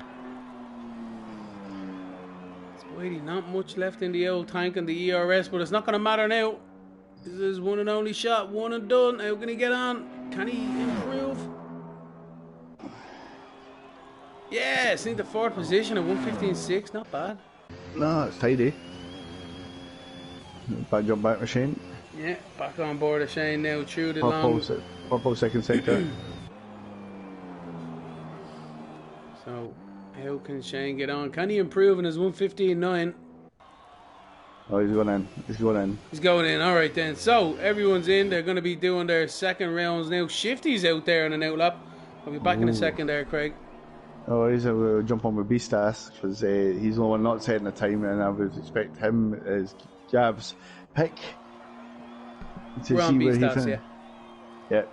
Spidey, not much left in the old tank and the ERS, but it's not going to matter now. This is one and only shot, one and done. How can he get on? Can he improve? Yeah, it's in the 4th position at 1:15.6. Not bad. No, it's tidy. Back jump back machine. Yeah, back on board of Shane now through the long. Purple second sector. So, how can Shane get on? Can he improve in his 1:15.9? Oh, he's going in. He's going in. He's going in. All right then. So everyone's in. They're going to be doing their second rounds now. Shifty's out there on an out lap. I'll be back in a second there, Craig. Oh, he's going to jump on with Beastas because he's the one not setting the time, and I would expect him as Gav's pick to We're on see where Beastas, he's yeah. Yeah.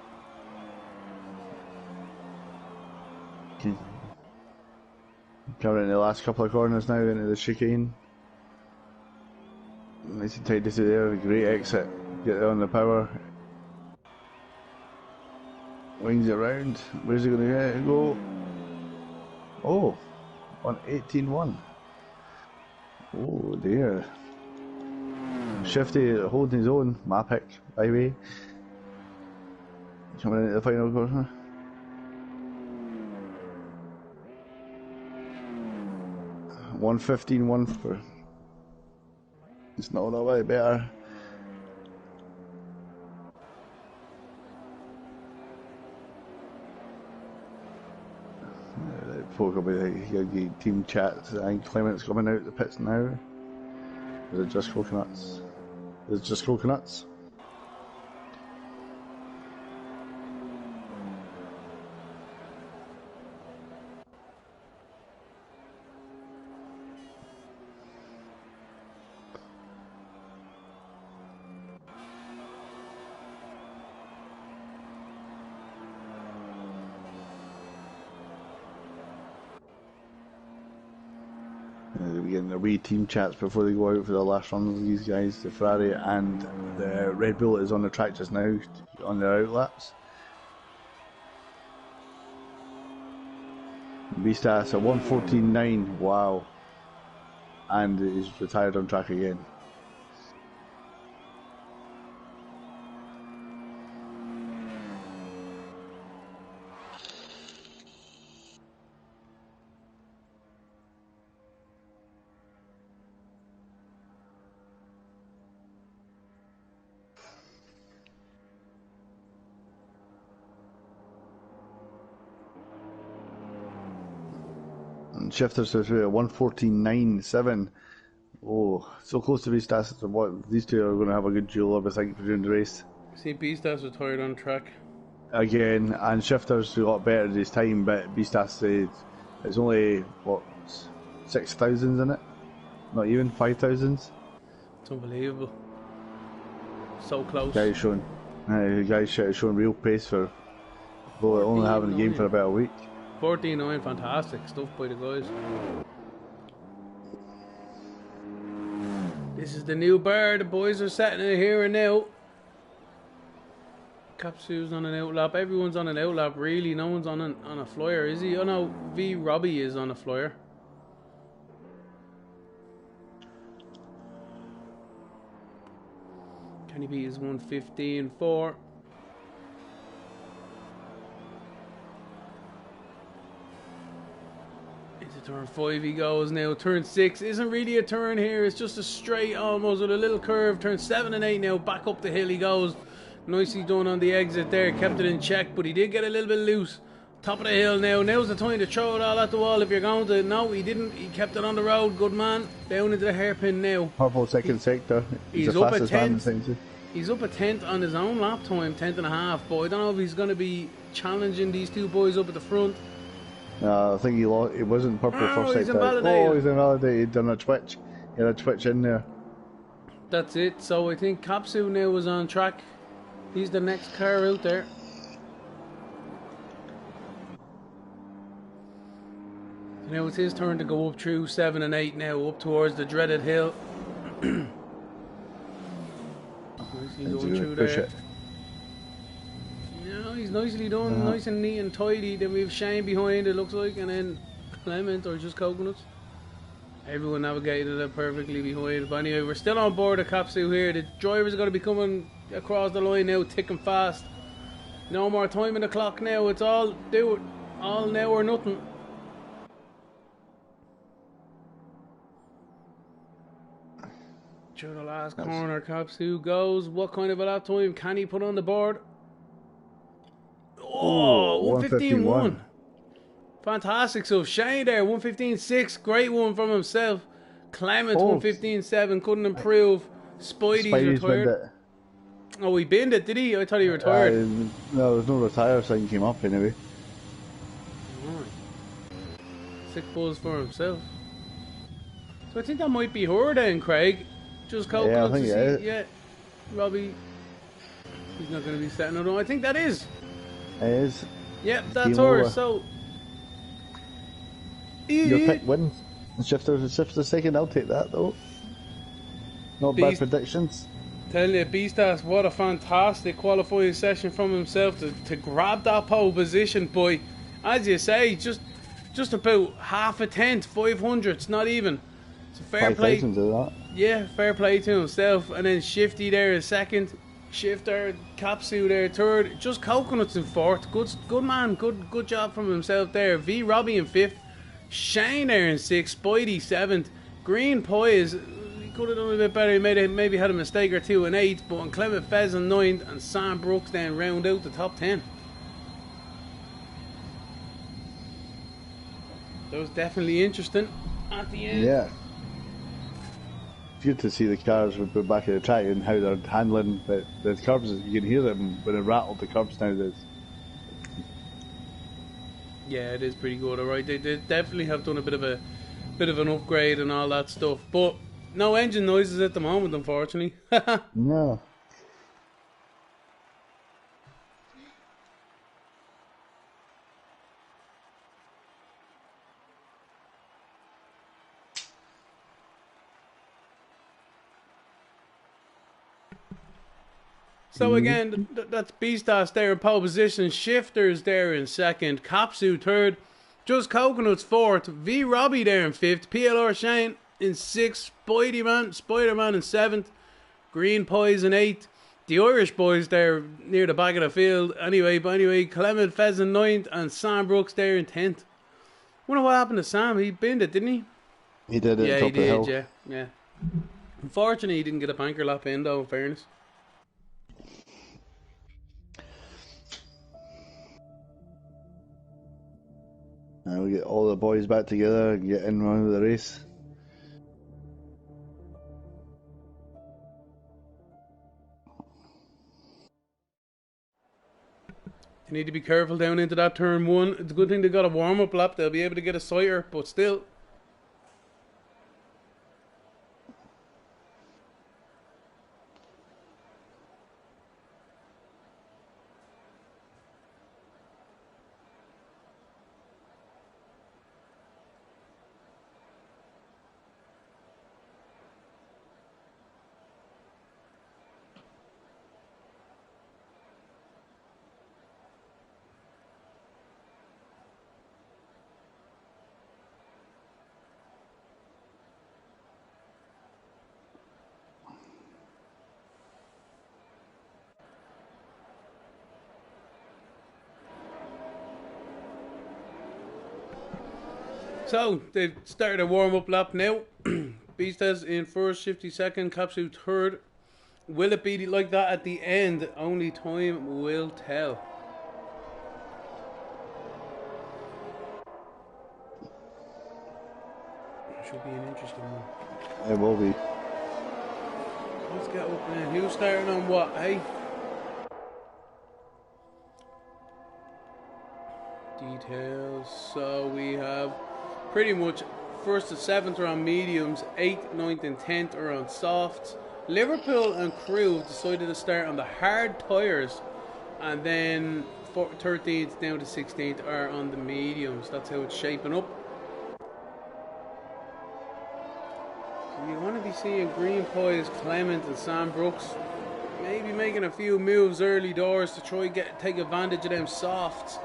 Coming in the last couple of corners now into the chicane. Nice and tight to there, great exit. Get on the power. Wings it round. Where's he going to go? Oh, on 18.1. Oh dear. Shifty holding his own. My pick, by the way. Coming into the final corner. $115.1 for. It's not that way better. spoke about the team chats. I think Clement's coming out the pits now. Is it just coconuts? Is it just coconuts? We're getting their wee team chats before they go out for the last runs. These guys, the Ferrari and the Red Bull is on the track just now on their outlaps. Beastas at 1:14.9. Wow, and he's retired on track again. And Shifters are through at 1:14.97. Oh, so close to Beastas. What these two are going to have a good duel up, I think, during the race. See, Beastas retired on track Again, and Shifters got better this time, but Beastas said it's only, what, 6,000 in it? Not even 5,000? It's unbelievable. So close. Guys showing real pace for only having a game for about a week. 14.9, fantastic stuff by the guys. This is the new bar. The boys are setting it here and now. Capsu's on an outlap. Everyone's on an outlap, really. No one's on a flyer, is he? Oh no, V Robbie is on a flyer. Can he beat his 1:15.4? Into turn 5 he goes now. Turn 6 isn't really a turn here. It's just a straight almost with a little curve. Turn 7 and 8 now. Back up the hill he goes. Nicely done on the exit there. Kept it in check, but he did get a little bit loose. Top of the hill now. Now's the time to throw it all at the wall if you're going to. No, he didn't. He kept it on the road. Good man. Down into the hairpin now. Purple second sector. He's up at 10th. He's up at 10th on his own lap time, 10th and a half. But I don't know if he's going to be challenging these two boys up at the front. No, I think he lost. It wasn't purple first he's sector. invalidated. Oh, he's invalidated. Done a twitch. He had a twitch in there. That's it. So I think Kapsu now is on track. He's the next car out there. Now it's his turn to go up through 7 and 8 now, up towards the dreaded hill. Nicely going through there. Yeah, he's nicely done, nice and neat and tidy. Then we have Shane behind, it looks like, and then Clement or just Coconuts. Everyone navigated it perfectly behind. But anyway, we're still on board the Kapsu here. The drivers are going to be coming across the line now, thick and fast. No more time in the clock now. It's all do it, all now or nothing. Through the last corner, Kapsu goes. What kind of a lap time can he put on the board? Oh, 1:15.1. Fantastic. So Shane there, 1:15.6. Great one from himself. Clement, 1:15.7. Couldn't improve. Spidey's retired. Oh, he binned it, did he? I thought he retired. No, there's no retire sign came up anyway. Sick buzz for himself. So I think that might be her then, Craig. Just Coconuts to see. Yeah, Robbie. He's not going to be setting it on. I think that is. It is. Yep, that's her. So. Your pick wins. Shifters second, I'll take that though. Not bad predictions. Tell you, Beastas, what a fantastic qualifying session from himself to grab that pole position by, as you say, just about half a tenth, 500ths, not even. It's a fair play. Yeah, fair play to himself. And then Shifty there is second. Shifter, Kapsu there third. Just Coconuts in fourth. Good man, good job from himself there. V Robbie in fifth. Shane there in sixth. Spidey seventh. Green Pie is, he could have done a bit better. He maybe had a mistake or two in eighth. But on Clement Fez in ninth, and Sam Brooks then round out the top 10. that was definitely interesting at the end. Yeah. It's good to see the cars with the back of the track and how they're handling the curbs. You can hear them when they rattle the curbs nowadays. Yeah, it is pretty good. Alright, they definitely have done a bit of an upgrade and all that stuff, but no engine noises at the moment, unfortunately. No. So again, that's Beastas there in pole position, Shifters there in second, Capsu third, Just Coconuts fourth, V Robbie there in fifth, PLR Shane in sixth, Spider-Man in seventh, Green Pies in eighth, the Irish boys there near the back of the field. Anyway, Clement Fez in ninth, and Sam Brooks there in 10th. Wonder what happened to Sam. He binned it, didn't he? He did it. Yeah, top he of the hill. did. Yeah. Unfortunately, he didn't get a banker lap in, though. In fairness. Now we get all the boys back together and get in round the race. They need to be careful down into that turn one. It's a good thing they got a warm-up lap. They'll be able to get a sighter, but still. So, they've started a warm-up lap now. Beastas in first, Shifty second, Capsu third. Will it be like that at the end? Only time will tell. Should be an interesting one. It will be. Let's get up now. Who's starting on what, hey? Details. So we have pretty much 1st to 7th are on mediums, 8th, 9th and 10th are on softs. Liverpool and Crew have decided to start on the hard tyres, and then 13th down to 16th are on the mediums. That's how it's shaping up. So you want to be seeing Green Pies, Clement and Sam Brooks maybe making a few moves early doors to try take advantage of them softs.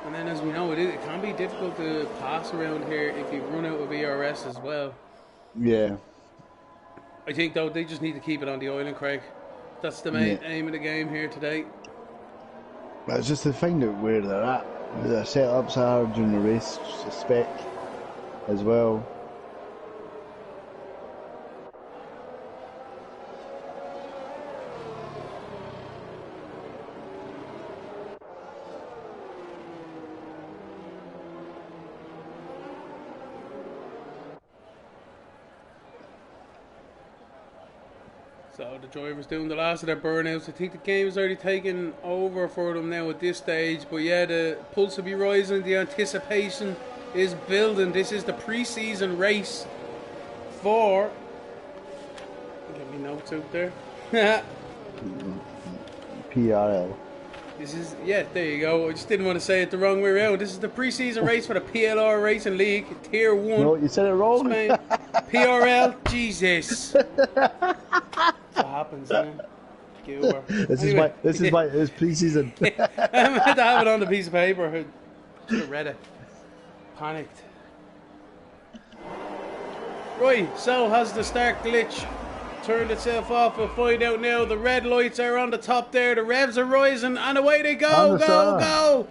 And then, as we know, it can be difficult to pass around here if you run out of ERS as well. Yeah. I think, though, they just need to keep it on the island, Craig. That's the main aim of the game here today. But it's just to find out where they're at, where their setups are during the race, spec as well. So the driver's doing the last of their burnouts. I think the game is already taken over for them now at this stage. But yeah, the pulse will be rising. The anticipation is building. This is the pre-season race for... Get me notes out there. PRL. This is, yeah, there you go. I just didn't want to say it the wrong way around. This is the pre-season race for the PLR Racing League, Tier 1. No, you said it wrong. Spain. PRL, Jesus. What happens, man? This is my pre-season. I meant to have it on the piece of paper. I should have read it. Panicked. Right, so has the start glitch turned itself off? We'll find out now. The red lights are on the top there. The revs are rising, and away they go. Go!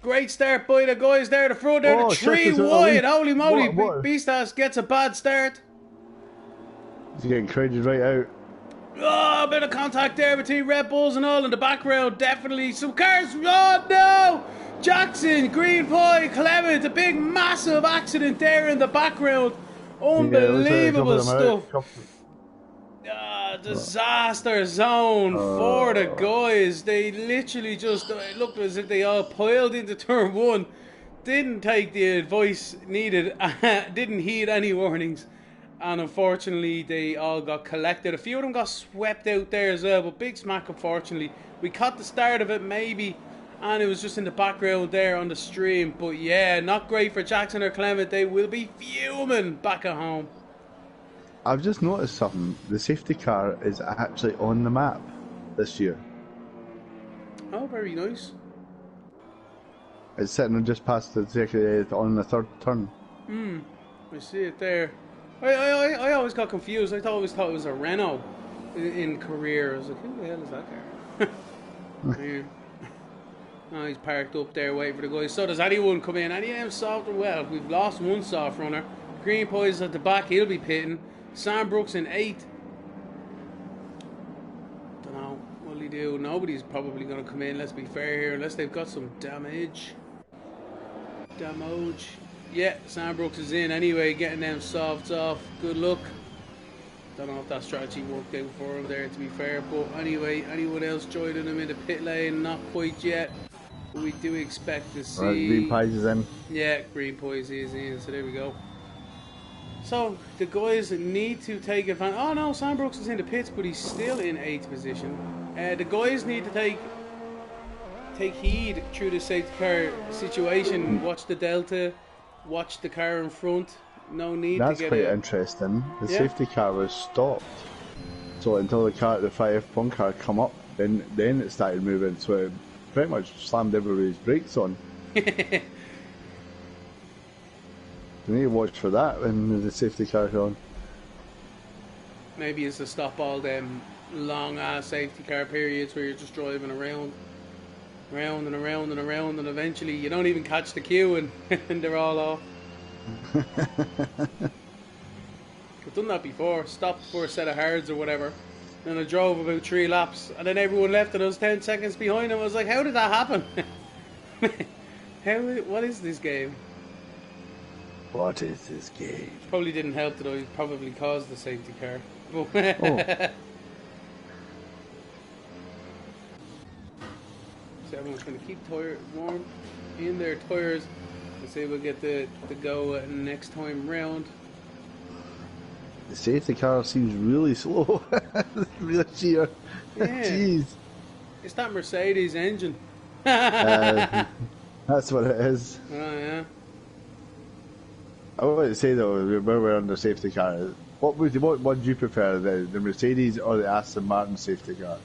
Great start by the guys there. The front there, the 3 wide. Holy moly! Beastas gets a bad start. He's getting crowded right out. Oh, a bit of contact there between Red Bulls and all in the background. Definitely some cars. Oh no! Jackson, Green Pie, Clement, a big massive accident there in the background. Yeah, it looks like a couple Unbelievable of them out. stuff. Disaster zone for the guys. They literally just, it looked as if they all piled into turn one. Didn't take the advice needed, didn't heed any warnings. And unfortunately, they all got collected. A few of them got swept out there as well, but big smack, unfortunately. We caught the start of it, maybe, and it was just in the background there on the stream. But yeah, not great for Jackson or Clement. They will be fuming back at home. I've just noticed something. The safety car is actually on the map this year. Oh, very nice. It's sitting just past the on the third turn. I see it there. I always got confused. I always thought it was a Renault in career. I was like, who the hell is that car? Yeah. Oh, he's parked up there waiting for the guys. So does anyone come in? Any of them soft? Well, we've lost one soft runner. Green Pie's at the back. He'll be pitting. Sam Brooks in 8th. Don't know. What'll he do? Nobody's probably going to come in, let's be fair here, unless they've got some damage. Yeah, Sam Brooks is in anyway, getting them softs off. Good luck. Don't know if that strategy worked out for him there, to be fair. But anyway, anyone else joining him in the pit lane? Not quite yet. But we do expect to see... Green Pies is in. Yeah, Green Pies is in, so there we go. So, the guys need to take advantage... Oh no, Sam Brooks is in the pits, but he's still in 8th position. The guys need to take heed through the safety car situation. Watch the delta, watch the car in front. No need That's to get quite interesting. The safety car was stopped. So until the 5F1 car come up, then it started moving. So it pretty much slammed everybody's brakes on. You need to watch for that when the safety car's on. Maybe it's to stop all them long ass safety car periods where you're just driving around and around and around, and eventually you don't even catch the queue and, and they're all off. I've done that before. Stopped for a set of hards or whatever, and I drove about 3 laps, and then everyone left and I was 10 seconds behind them. I was like, how did that happen? What is this game? What is this game? Probably didn't help that I probably caused the safety car. Oh. So everyone's going to keep warm in their tyres. Let's see if we'll get the go next time round. The safety car seems really slow. Really sheer. Yeah. Jeez. It's that Mercedes engine. That's what it is. Oh yeah. I would say though, when we're under safety car, what would you prefer, the Mercedes or the Aston Martin safety car?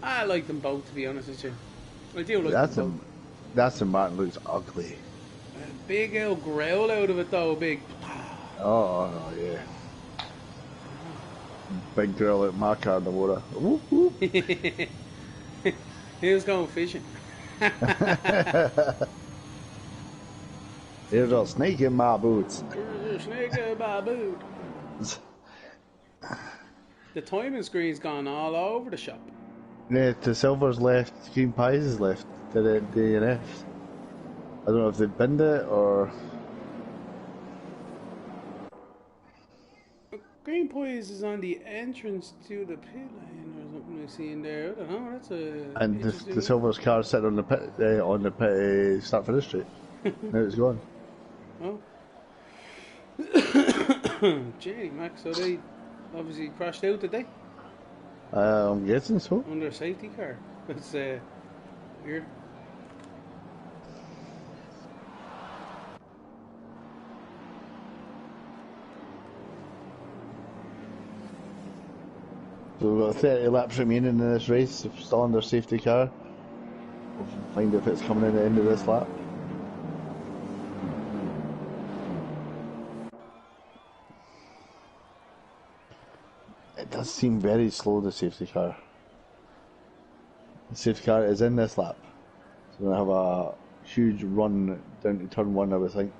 I like them both, to be honest with you. I do like them both. The Aston Martin looks ugly. A big old growl out of it though, big. Oh yeah. Big girl at my car in the water. Whoop, whoop. He was going fishing. There's a snake in my boots. There's a snake in my boot. The timing screen's gone all over the shop. Yeah, the silver's left, Green Pies is left, the DNF. I don't know if they binned it or... Green Pies is on the entrance to the pit lane or something I see in there. I don't know, that's a... And the silver's car sitting on the pit, start finish straight. Now it's gone. Oh. Gee, Max, so they obviously crashed out, did they? I'm guessing so. Under a safety car. That's weird. So we've got 30 laps remaining in this race, still under safety car. We'll find if it's coming in at the end of this lap. It does seem very slow, the safety car. The safety car is in this lap. So we're going to have a huge run down to turn 1, I would think.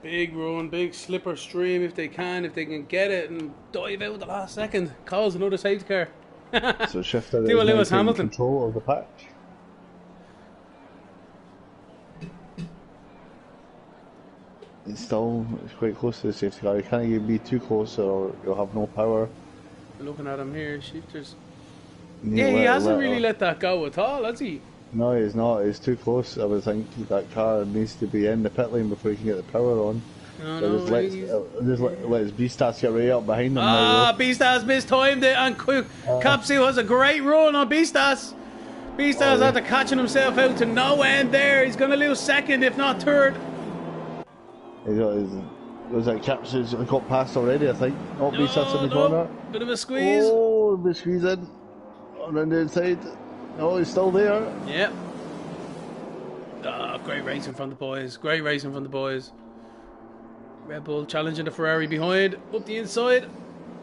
Big run, big slipper stream if they can get it and dive out the last second. Cause another safety car. So Shifter do a is Lewis now taking Hamilton control of the patch. it's quite close to the safety car. You can't be too close or you'll have no power. Looking at him here, shifters. You Yeah, he hasn't really her. let that go at all, has he? No, he's not. He's too close. I would think that car needs to be in the pit lane before he can get the power on. No, So no, just let his B-Stats get right up behind him Ah, now. Beastas mistimed it, and Capsule has a great run on Beastas. Beastas after catching himself out to no end there. He's going to lose second, if not third. Was that Capsule's got past already, I think. Oh, B-Stats in the corner. Bit of a squeeze. Oh, the squeeze in. Around the inside. Oh, he's still there. Yep. Ah, great racing from the boys. Great racing from the boys. Red Bull challenging the Ferrari behind. Up the inside.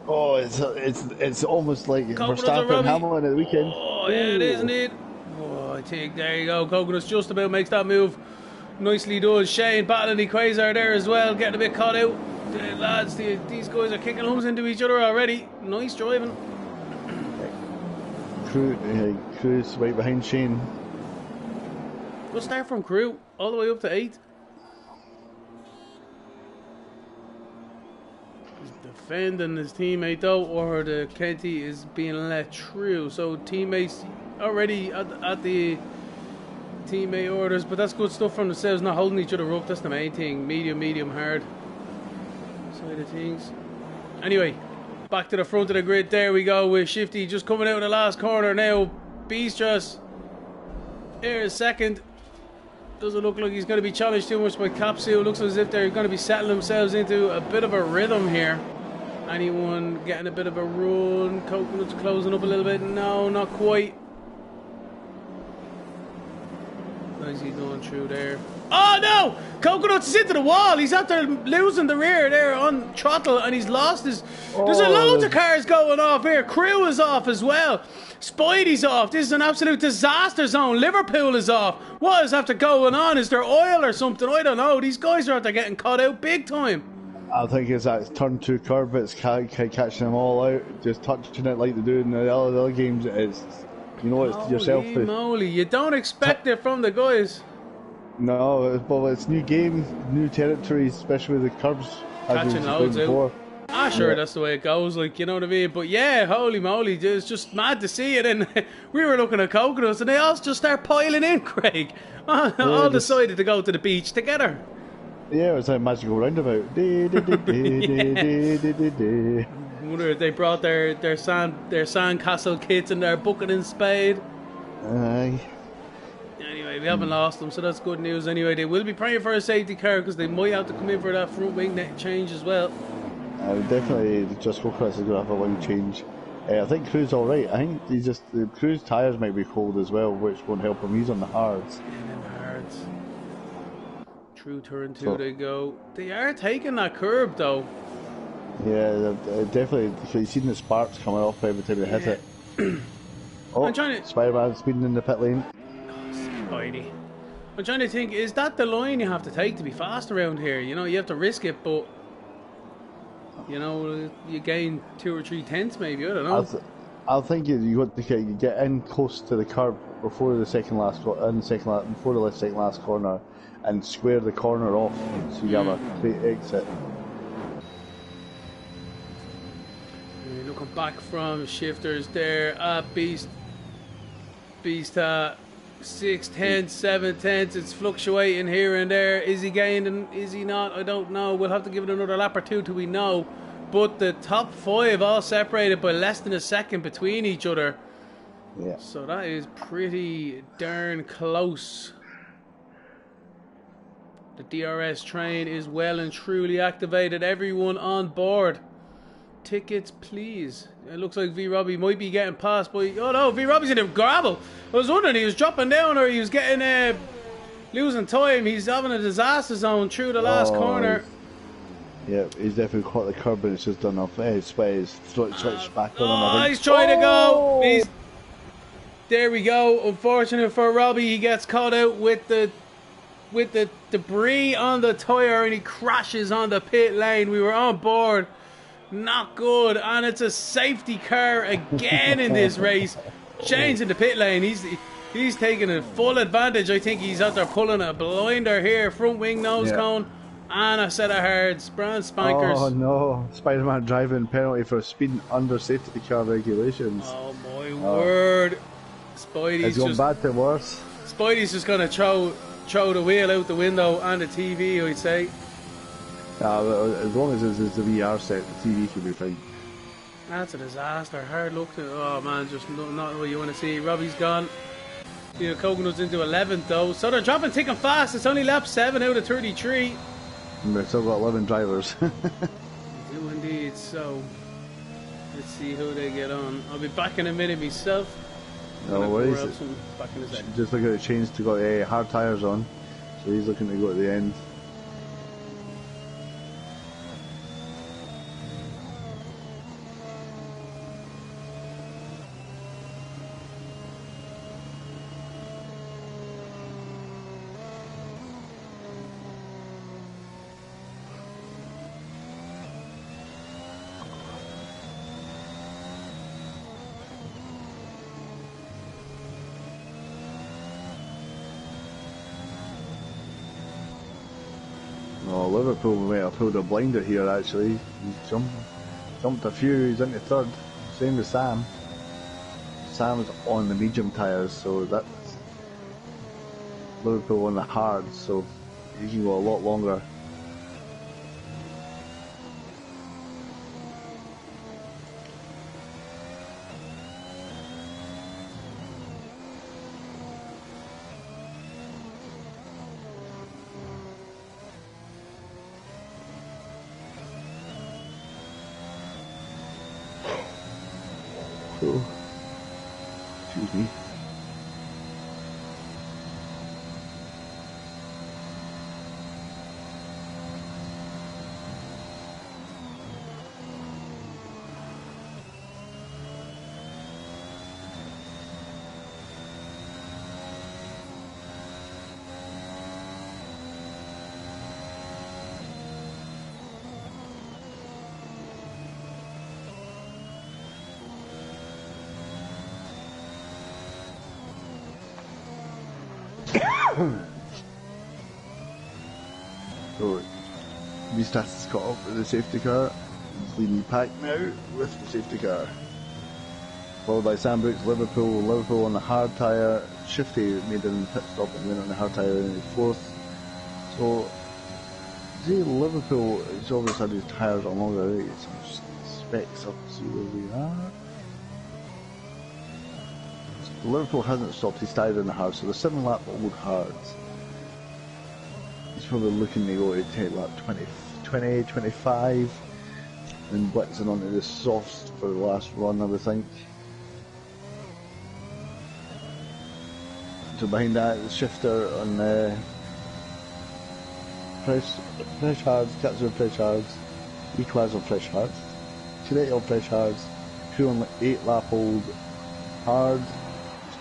Oh, it's almost like Coconuts Verstappen and Hamilton at the weekend. Oh, yeah, it is, isn't it? Oh, I think, there you go. Coconuts just about makes that move. Nicely done. Shane battling the Quasar there as well. Getting a bit caught out. The lads, these guys are kicking homes into each other already. Nice driving. Cruz right behind Shane. Good start from Crew. All the way up to 8th. He's defending his teammate though, or the Kenty is being let through. So teammates already at the teammate orders, but that's good stuff from themselves, not holding each other up. That's the main thing. Medium, hard side of things. Anyway, back to the front of the grid. There we go with Shifty just coming out of the last corner now. Beastras here is second. Doesn't look like he's going to be challenged too much by Capsule. Looks as if they're going to be settling themselves into a bit of a rhythm here. Anyone getting a bit of a run? Coconuts closing up a little bit. No, not quite. How's he going through there? Oh no! Coconuts is into the wall. He's after losing the rear there on throttle, and he's lost his. There's a loads of cars going off here. Crew is off as well. Spidey's off. This is an absolute disaster zone. Liverpool is off. What is after going on? Is there oil or something? I don't know. These guys are after getting caught out big time. I think it's that turn 2 curve. It's catching them all out, just touching it like they do in the other games. It's it's yourself. Holy moly! You don't expect it from the guys. No, well, it's new game, new territories, especially with the curves. Catching loads out. Ah, sure, that's the way it goes, like, you know what I mean? But yeah, holy moly, it's just mad to see it. And we were looking at Coconuts and they all just start piling in, Craig. All decided to go to the beach together. Yeah, it was like a magical roundabout. Wonder if they brought their sandcastle kits and their bucket and spade. Aye. Anyway, we haven't lost them, so that's good news. Anyway, they will be praying for a safety car because they might have to come in for that front wing net change as well. Definitely, just Chris is going to have a wing change. I think Crew's alright. I think the Crew's tyres might be cold as well, which won't help him. He's on the hards. Yeah, them hards. Through turn 2 they go. They are taking that curb though. Yeah, definitely. You've seen the sparks coming off every time they hit it. Oh, Spider-Man speeding in the pit lane. Spidey. I'm trying to think, is that the line you have to take to be fast around here? You know, you have to risk it, but you know, you gain 2 or 3 tenths maybe, I don't know. I think you get in close to the curb before the second last corner and square the corner off so you have a great exit. Looking back from shifters there at Beast 6 tenths, 7 tenths, it's fluctuating here and there. Is he gaining, is he not? I don't know. We'll have to give it another lap or two till we know. But the top 5 all separated by less than a second between each other. Yeah. So that is pretty darn close. The DRS train is well and truly activated. Everyone on board. Tickets, please. It looks like V Robbie might be getting passed by. Oh no, V Robbie's in a gravel. I was wondering he was dropping down or he was getting losing time. He's having a disaster zone through the last corner. Yeah, he's definitely caught the curb and it's just done off. He's switched back on him. He's trying to go. There we go. Unfortunate for Robbie, he gets caught out with the debris on the tyre and he crashes on the pit lane. We were on board. Not good, and it's a safety car again in this race. Shane's in the pit lane. He's taking a full advantage. I think he's out there pulling a blinder here. Front wing nose cone. And a set of hards. Brand spankers. Oh no, Spider-Man driving penalty for speeding under safety car regulations. Oh my word. It's gone bad to worse. Spidey's just gonna throw the wheel out the window and the TV, I'd say. As long as it's the VR set, the TV should be fine. That's a disaster. Hard luck to. Oh man, just not what you want to see. Robbie's gone. You know, Coconut's into 11th though. So they're dropping thick and fast. It's only lap 7 out of 33. And they've still got 11 drivers. They do indeed. So let's see how they get on. I'll be back in a minute myself. No worries. Back in a second. Just look at the change to got hard tyres on. So he's looking to go at the end. Oh, Liverpool might have pulled a blinder here actually. He's jumped a few, he's into third. Same as Sam. Sam's on the medium tyres, so that's Liverpool on the hard, so he can go a lot longer. Excuse me. So, Beastas has caught up with the safety car. He's leading the pack now with the safety car. Followed by Sam Brooks, Liverpool on the hard tyre. Shifty made a pit stop and went on the hard tyre in the fourth. So, see, Liverpool has obviously had his tyres on longer, right? Some specs up to see where we are. So Liverpool hasn't stopped his tyre in the hard, so the 7 lap old hards. He's probably looking to go to take lap 20, 25 and blitzing onto the softs for the last run, I would think. So behind that, the shifter on fresh hards, Katsu fresh hards, Equaz on fresh hards, Tueday on fresh hards, 2 on 8 lap old hards,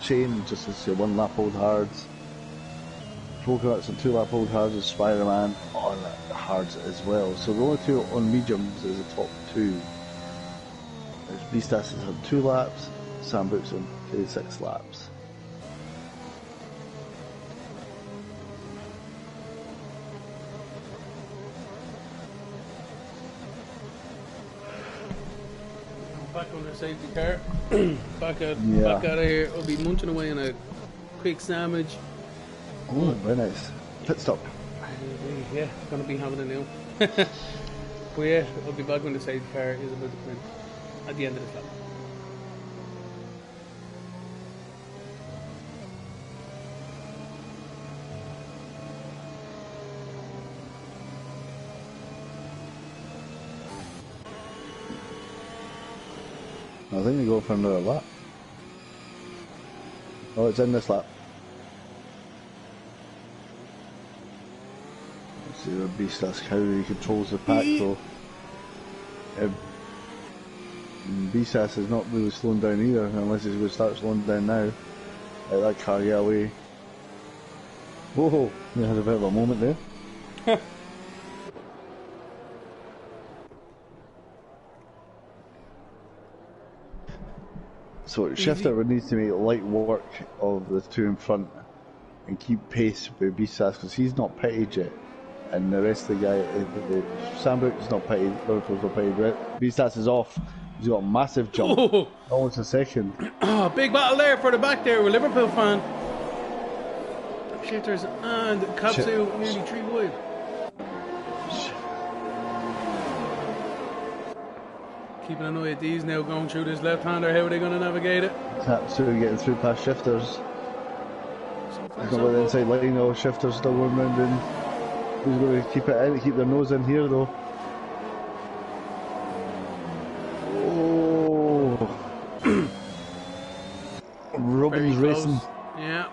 Chain just to say 1 lap old hards. Coconuts and 2 lap old hards with Spider-Man on hards as well. So the only 2 on mediums is the top 2. Beastas has had 2 laps, Sam Brooks on 6 laps. Back on the safety car. back out of here. I'll be munching away on a quick sandwich. Oh, very nice. Pit stop. Yeah, gonna be having a meal. But yeah, I'll be back when the safety car is about to come in at the end of the lap. I think we go for another lap. Oh, it's in this lap. Let's see the Beastas how he controls the pack though. Beastas is not really slowing down either, unless he's going to start slowing down now. Let that car get away. Whoa, he had a bit of a moment there. So Shifter needs to make light work of the 2 in front and keep pace with Beastas because he's not pitted yet. and the rest of the guy, Sandbrook's not pitted, Liverpool's not pitted. B-Stats is off. He's got a massive jump, almost a second. Oh, big battle there for the back there with Liverpool fan. Shifters and Capsu nearly 3 wide. Keeping an eye at these now going through this left-hander. How are they going to navigate it? Capsu getting through past Shifters. He's not got the inside line though. Shifters still going round in. He's going to keep it in, keep their nose in here though. Oh. Robin's racing. Yeah.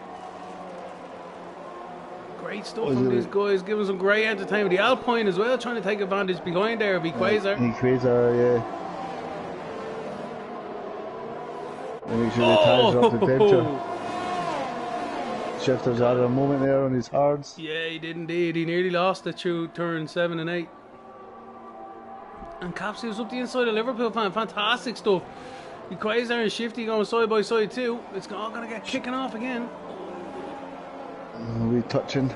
Great stuff from these guys, giving some great entertainment. The Alpine as well, trying to take advantage behind there, Quasar. Quasar, yeah. And make sure the tyres are off the temperature. Shifters had a moment there on his hards. Yeah, he did indeed. He nearly lost it through turn 7 and 8. And Capsy was up the inside of Liverpool fan. Fantastic stuff. The Quasar and Shifty going side by side too. It's all going to get kicking off again. We touching.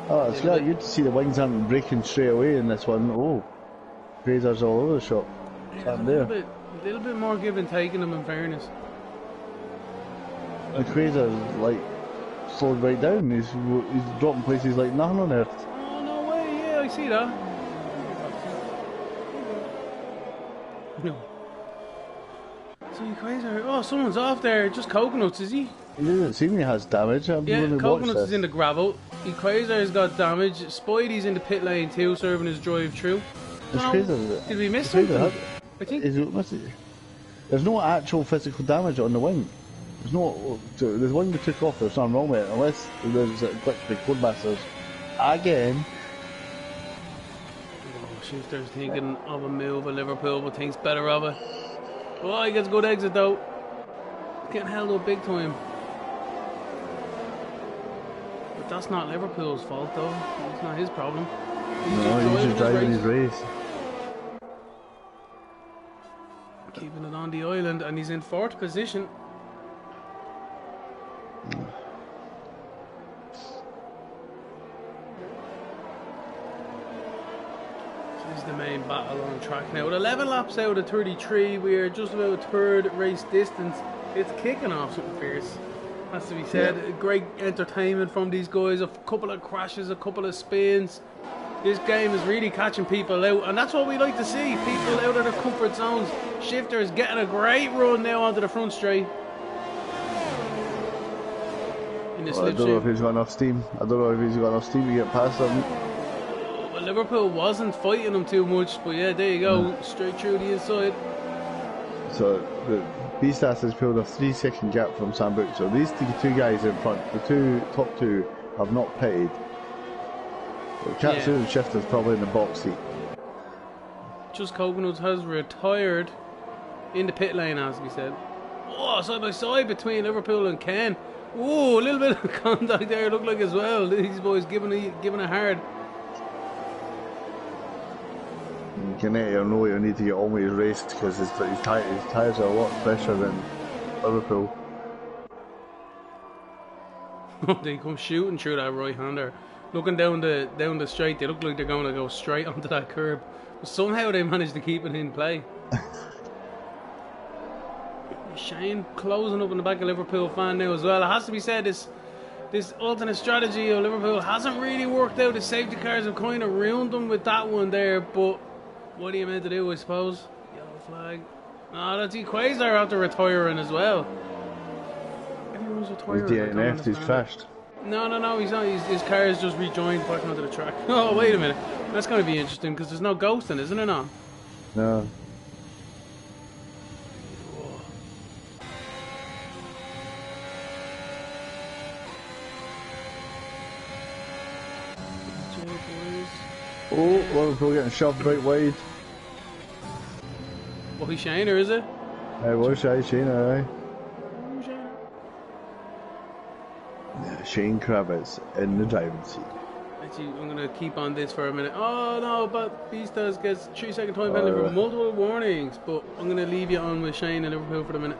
Oh, it's good. Good to see the wings aren't breaking straight away in this one. Oh, Quasar's all over the shop. Yeah, a little bit more give and take in them, in fairness. And Quasar's like slowed right down. He's dropping places like nothing on earth. Oh no way! Yeah, I see that. No. So Quasar. Oh, someone's off there. Just Coconuts, is he? He doesn't seem he has damage. Coconuts is in the gravel. Quasar's got damage. Spidey's in the pit lane too, serving his drive through. Did we miss something? I think. There's no actual physical damage on the wing. There's no. The wing we took off, there's something wrong with it, unless there's a glitch with Codemasters. Again. Oh, Shifter's thinking of a move of Liverpool, but thinks better of it. Oh, he gets a good exit though. Getting held up big time. But that's not Liverpool's fault though. It's not his problem. He's just driving his race. Keeping it on the island, and he's in 4th position. This is the main battle on track now. With 11 laps out of 33, we are just about 3rd race distance. It's kicking off something fierce, has to be said. Yeah. Great entertainment from these guys. A couple of crashes, a couple of spins. This game is really catching people out, and that's what we like to see. People out of their comfort zones. Shifter is getting a great run now onto the front straight. In the I don't know if he's got enough steam. I don't know if he's got enough steam to get past them. Well, Liverpool wasn't fighting him too much, but yeah, there you go. Straight through the inside. So the B-Stats has pulled a 3-second gap from Sandbrook. So these two guys in front, the top two, have not pitted. Katsu and Shifter's probably in the box seat. Just Coconuts has retired in the pit lane, as we said. Oh, side by side between Liverpool and Ken. Oh, a little bit of contact there, looked like as well. These boys giving a hard. Canetti, I know you need to get on with his race because his tyres are a lot fresher than Liverpool. They come shooting through that right-hander. Looking down the straight, they look like they're going to go straight onto that curb. But somehow they managed to keep it in play. Shane closing up in the back of Liverpool fan now as well. It has to be said, this alternate strategy of Liverpool hasn't really worked out. The safety cars have kind of ruined them with that one there. But what are you meant to do, I suppose? Yellow flag. Oh, that's Quasar after retiring as well. Everyone's retiring. He's DNF'd, he's crashed. No, he's not. His car is just rejoined back onto the track. Oh, wait a minute. That's going to be interesting because there's no ghosting, isn't it not? No. Oh, Liverpool getting shoved right wide. Well, he's Shiner, is it? It was Shiner, aye. Shane Kravitz in the driving seat. Actually, I'm going to keep on this for a minute. Oh no, but Beastas gets 3-second time penalty for multiple warnings. But I'm going to leave you on with Shane and Liverpool for the minute.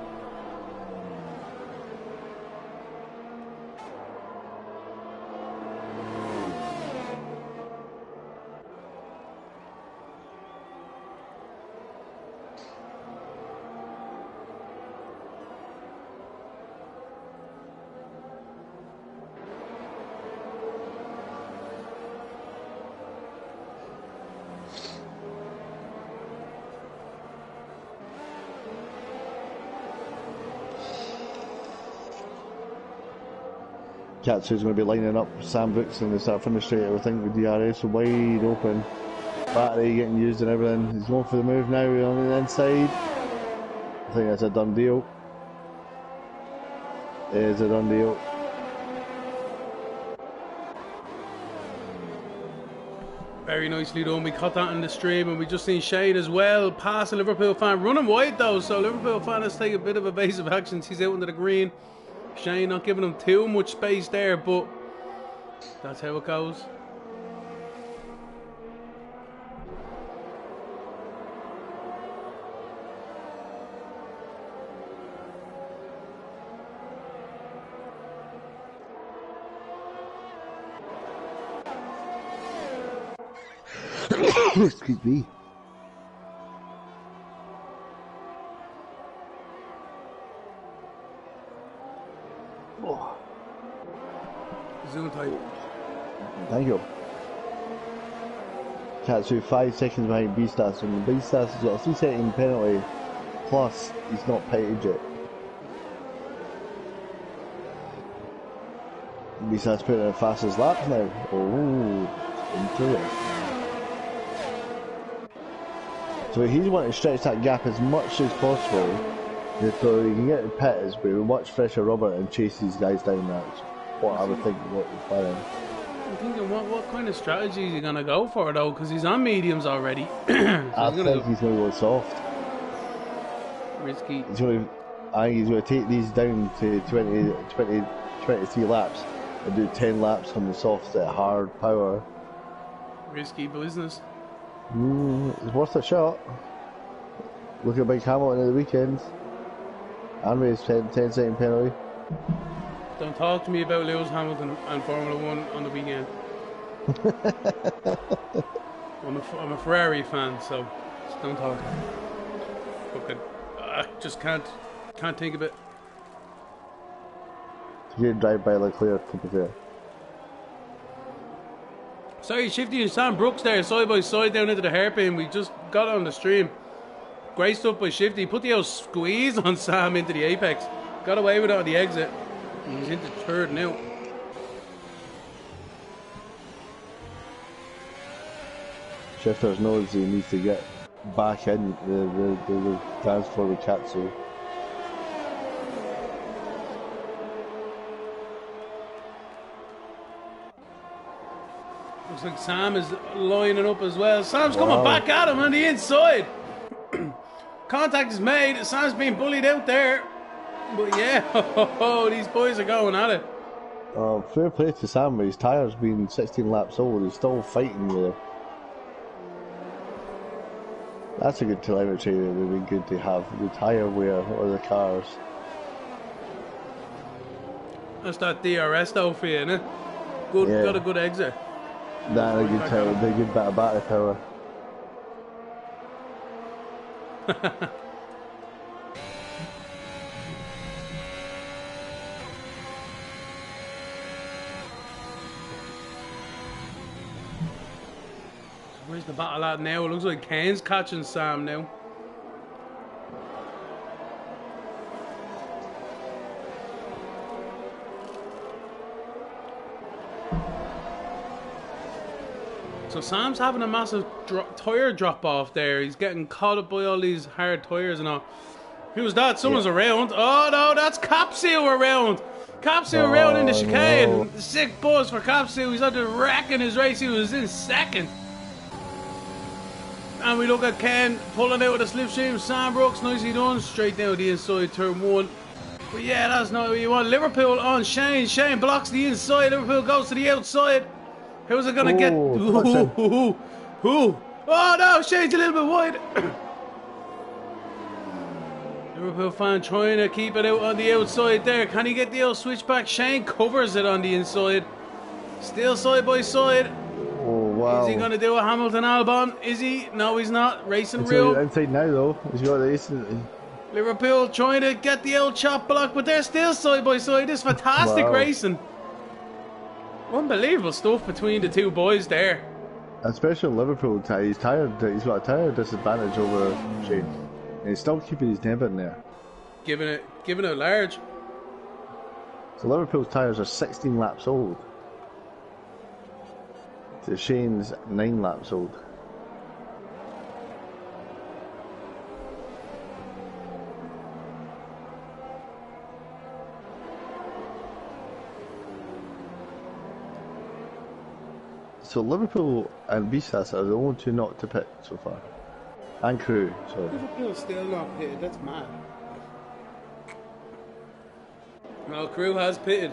Katsu's going to be lining up Sam Brooks in the start finish straight, I think, with DRS wide open. Battery getting used and everything. He's going for the move now on the inside. I think that's a done deal. It is a done deal. Very nicely done. We caught that in the stream, and we just seen Shane as well pass a Liverpool fan, running wide though. So Liverpool fan has taken a bit of evasive action. He's out into the green. Shane not giving him too much space there, but that's how it goes. Excuse me. Oh. Zoom tight. Thank you. Katsu 5 seconds behind B-Stats, and the B-Stats has got a 3-second penalty, plus he's not paid yet. B-Stats putting in the fastest laps now. Oh, into it. So he's wanting to stretch that gap as much as possible so he can get the pits, but with much fresher rubber and chase these guys down. That's what I would think what he's planning. I'm thinking, what kind of strategy is he going to go for though? Because he's on mediums already. So I think he's going to go soft. Risky. I think he's going to take these down to 23 laps and do 10 laps on the soft at hard power. Risky business. It's worth a shot. Look at Big Hamilton at the weekend. And raised 10-second penalty. Don't talk to me about Lewis Hamilton and Formula 1 on the weekend. I'm a Ferrari fan, so just don't talk. Fucking, I just can't think of it. To get drive by Leclerc, to be fair. Sorry, Shifty and Sam Brooks there, side by side down into the hairpin. We just got on the stream. Great stuff by Shifty. Put the old squeeze on Sam into the apex. Got away with it on the exit. And he's into third now. Shifters knows he needs to get back in the dance floor with Katsu. Looks like Sam is lining up as well. Sam's coming back at him on the inside. Contact is made. Sam's being bullied out there. But yeah, these boys are going at it. Fair play to Sam, but his tyres being 16 laps old, he's still fighting with it. That's a good telemetry that would be good to have, the tyre wear or the cars. That's that DRS though for you, innit? Good, yeah. Got a good exit. That a good tyre, a good bit of battery power. Where's the battle at now? It looks like Kane's catching Sam now. So Sam's having a massive tyre drop off there. He's getting caught up by all these hard tyres and all. Who's that? Someone's around. Oh no, that's Capsule around. Capsule around in the chicane. No. Sick buzz for Capsule. He's after wrecking his race. He was in second. And we look at Ken pulling out with a slipstream. Sam Brooks, nicely done. Straight down the inside, turn one. But yeah, that's not what you want. Liverpool on Shane. Shane blocks the inside. Liverpool goes to the outside. Who's it going to get? Ooh. Oh no, Shane's a little bit wide. Liverpool fan trying to keep it out on the outside there. Can he get the old switchback? Shane covers it on the inside. Still side by side. Wow. Is he going to do a Hamilton Albon? Is he? No, he's not. Racing real. Inside now though. He's got the Liverpool trying to get the old chop block, but they're still side by side. This fantastic racing. Unbelievable stuff between the two boys there. Especially Liverpool, he's tired. He's got a tyre disadvantage over Shane. And he's still keeping his temper in there. Giving it large. So Liverpool's tyres are 16 laps old. So Shane's 9 laps old. So Liverpool and Bisas are the only two not to pit so far. And Crew, sorry. Liverpool's still not pitted, that's mad. Well, Crew has pitted.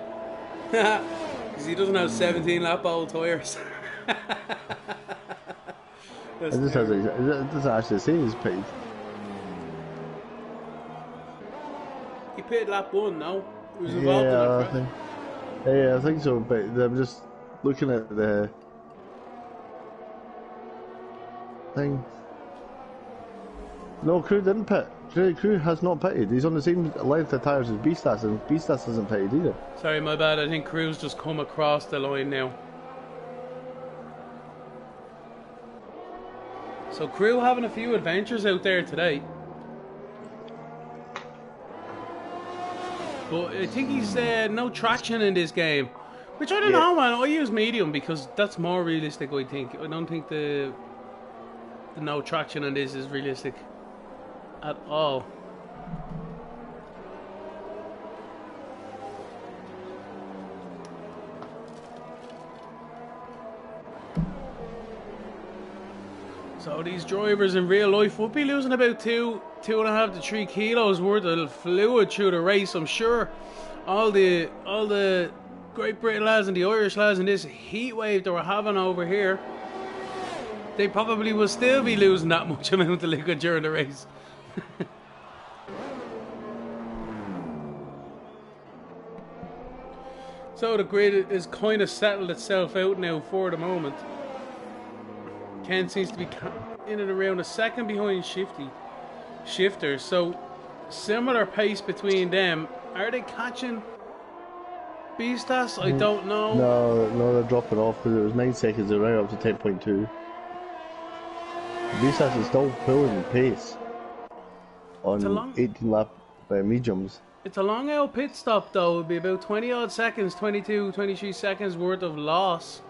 Because he doesn't have 17 lap old tyres. It doesn't actually say he's pitted. He pitted lap 1, no? He was involved in that crash. Yeah, I think so, but I'm just looking at the thing. No, Crew didn't pit. Crew has not pitted. He's on the same length of tyres as Beastas, and Beastas hasn't pitted either. Sorry, my bad. I think Crew's just come across the line now. So Crew having a few adventures out there today. But I think he's no traction in this game. Which I don't know, man. I use medium because that's more realistic, I think. I don't think the no traction on this is realistic at all. So these drivers in real life would be losing about 2.5 to 3 kilos worth of fluid through the race. I'm sure all the Great Britain lads and the Irish lads in this heat wave that we're having over here, they probably will still be losing that much amount of liquid during the race. So the grid is kind of settled itself out now for the moment. Ken seems to be in and around a second behind Shifter. So similar pace between them. Are they catching Beastas? I don't know. No, they're dropping off because it was 9 seconds. They're right up to 10.2. Beastas is still pulling pace on 18 lap mediums. It's a long old pit stop though. It'll be about 20 odd seconds, 22, 23 seconds worth of loss.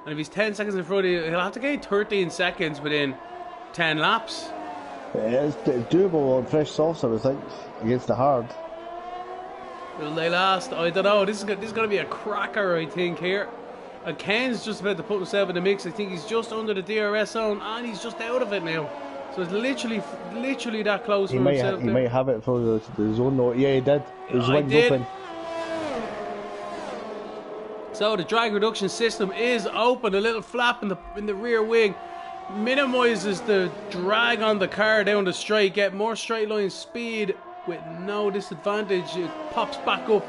And if he's 10 seconds in front of you, he'll have to gain 13 seconds within 10 laps. Yeah, it's doable on fresh softs, I would think, against the hard. Will they last? I don't know. This is going to be a cracker, I think, here. And Ken's just about to put himself in the mix. I think he's just under the DRS zone and he's just out of it now. So it's literally that close for himself. He might have it for the zone though. Yeah, he did. His wings open. So the drag reduction system is open. A little flap in the rear wing minimises the drag on the car down the straight. Get more straight line speed with no disadvantage. It pops back up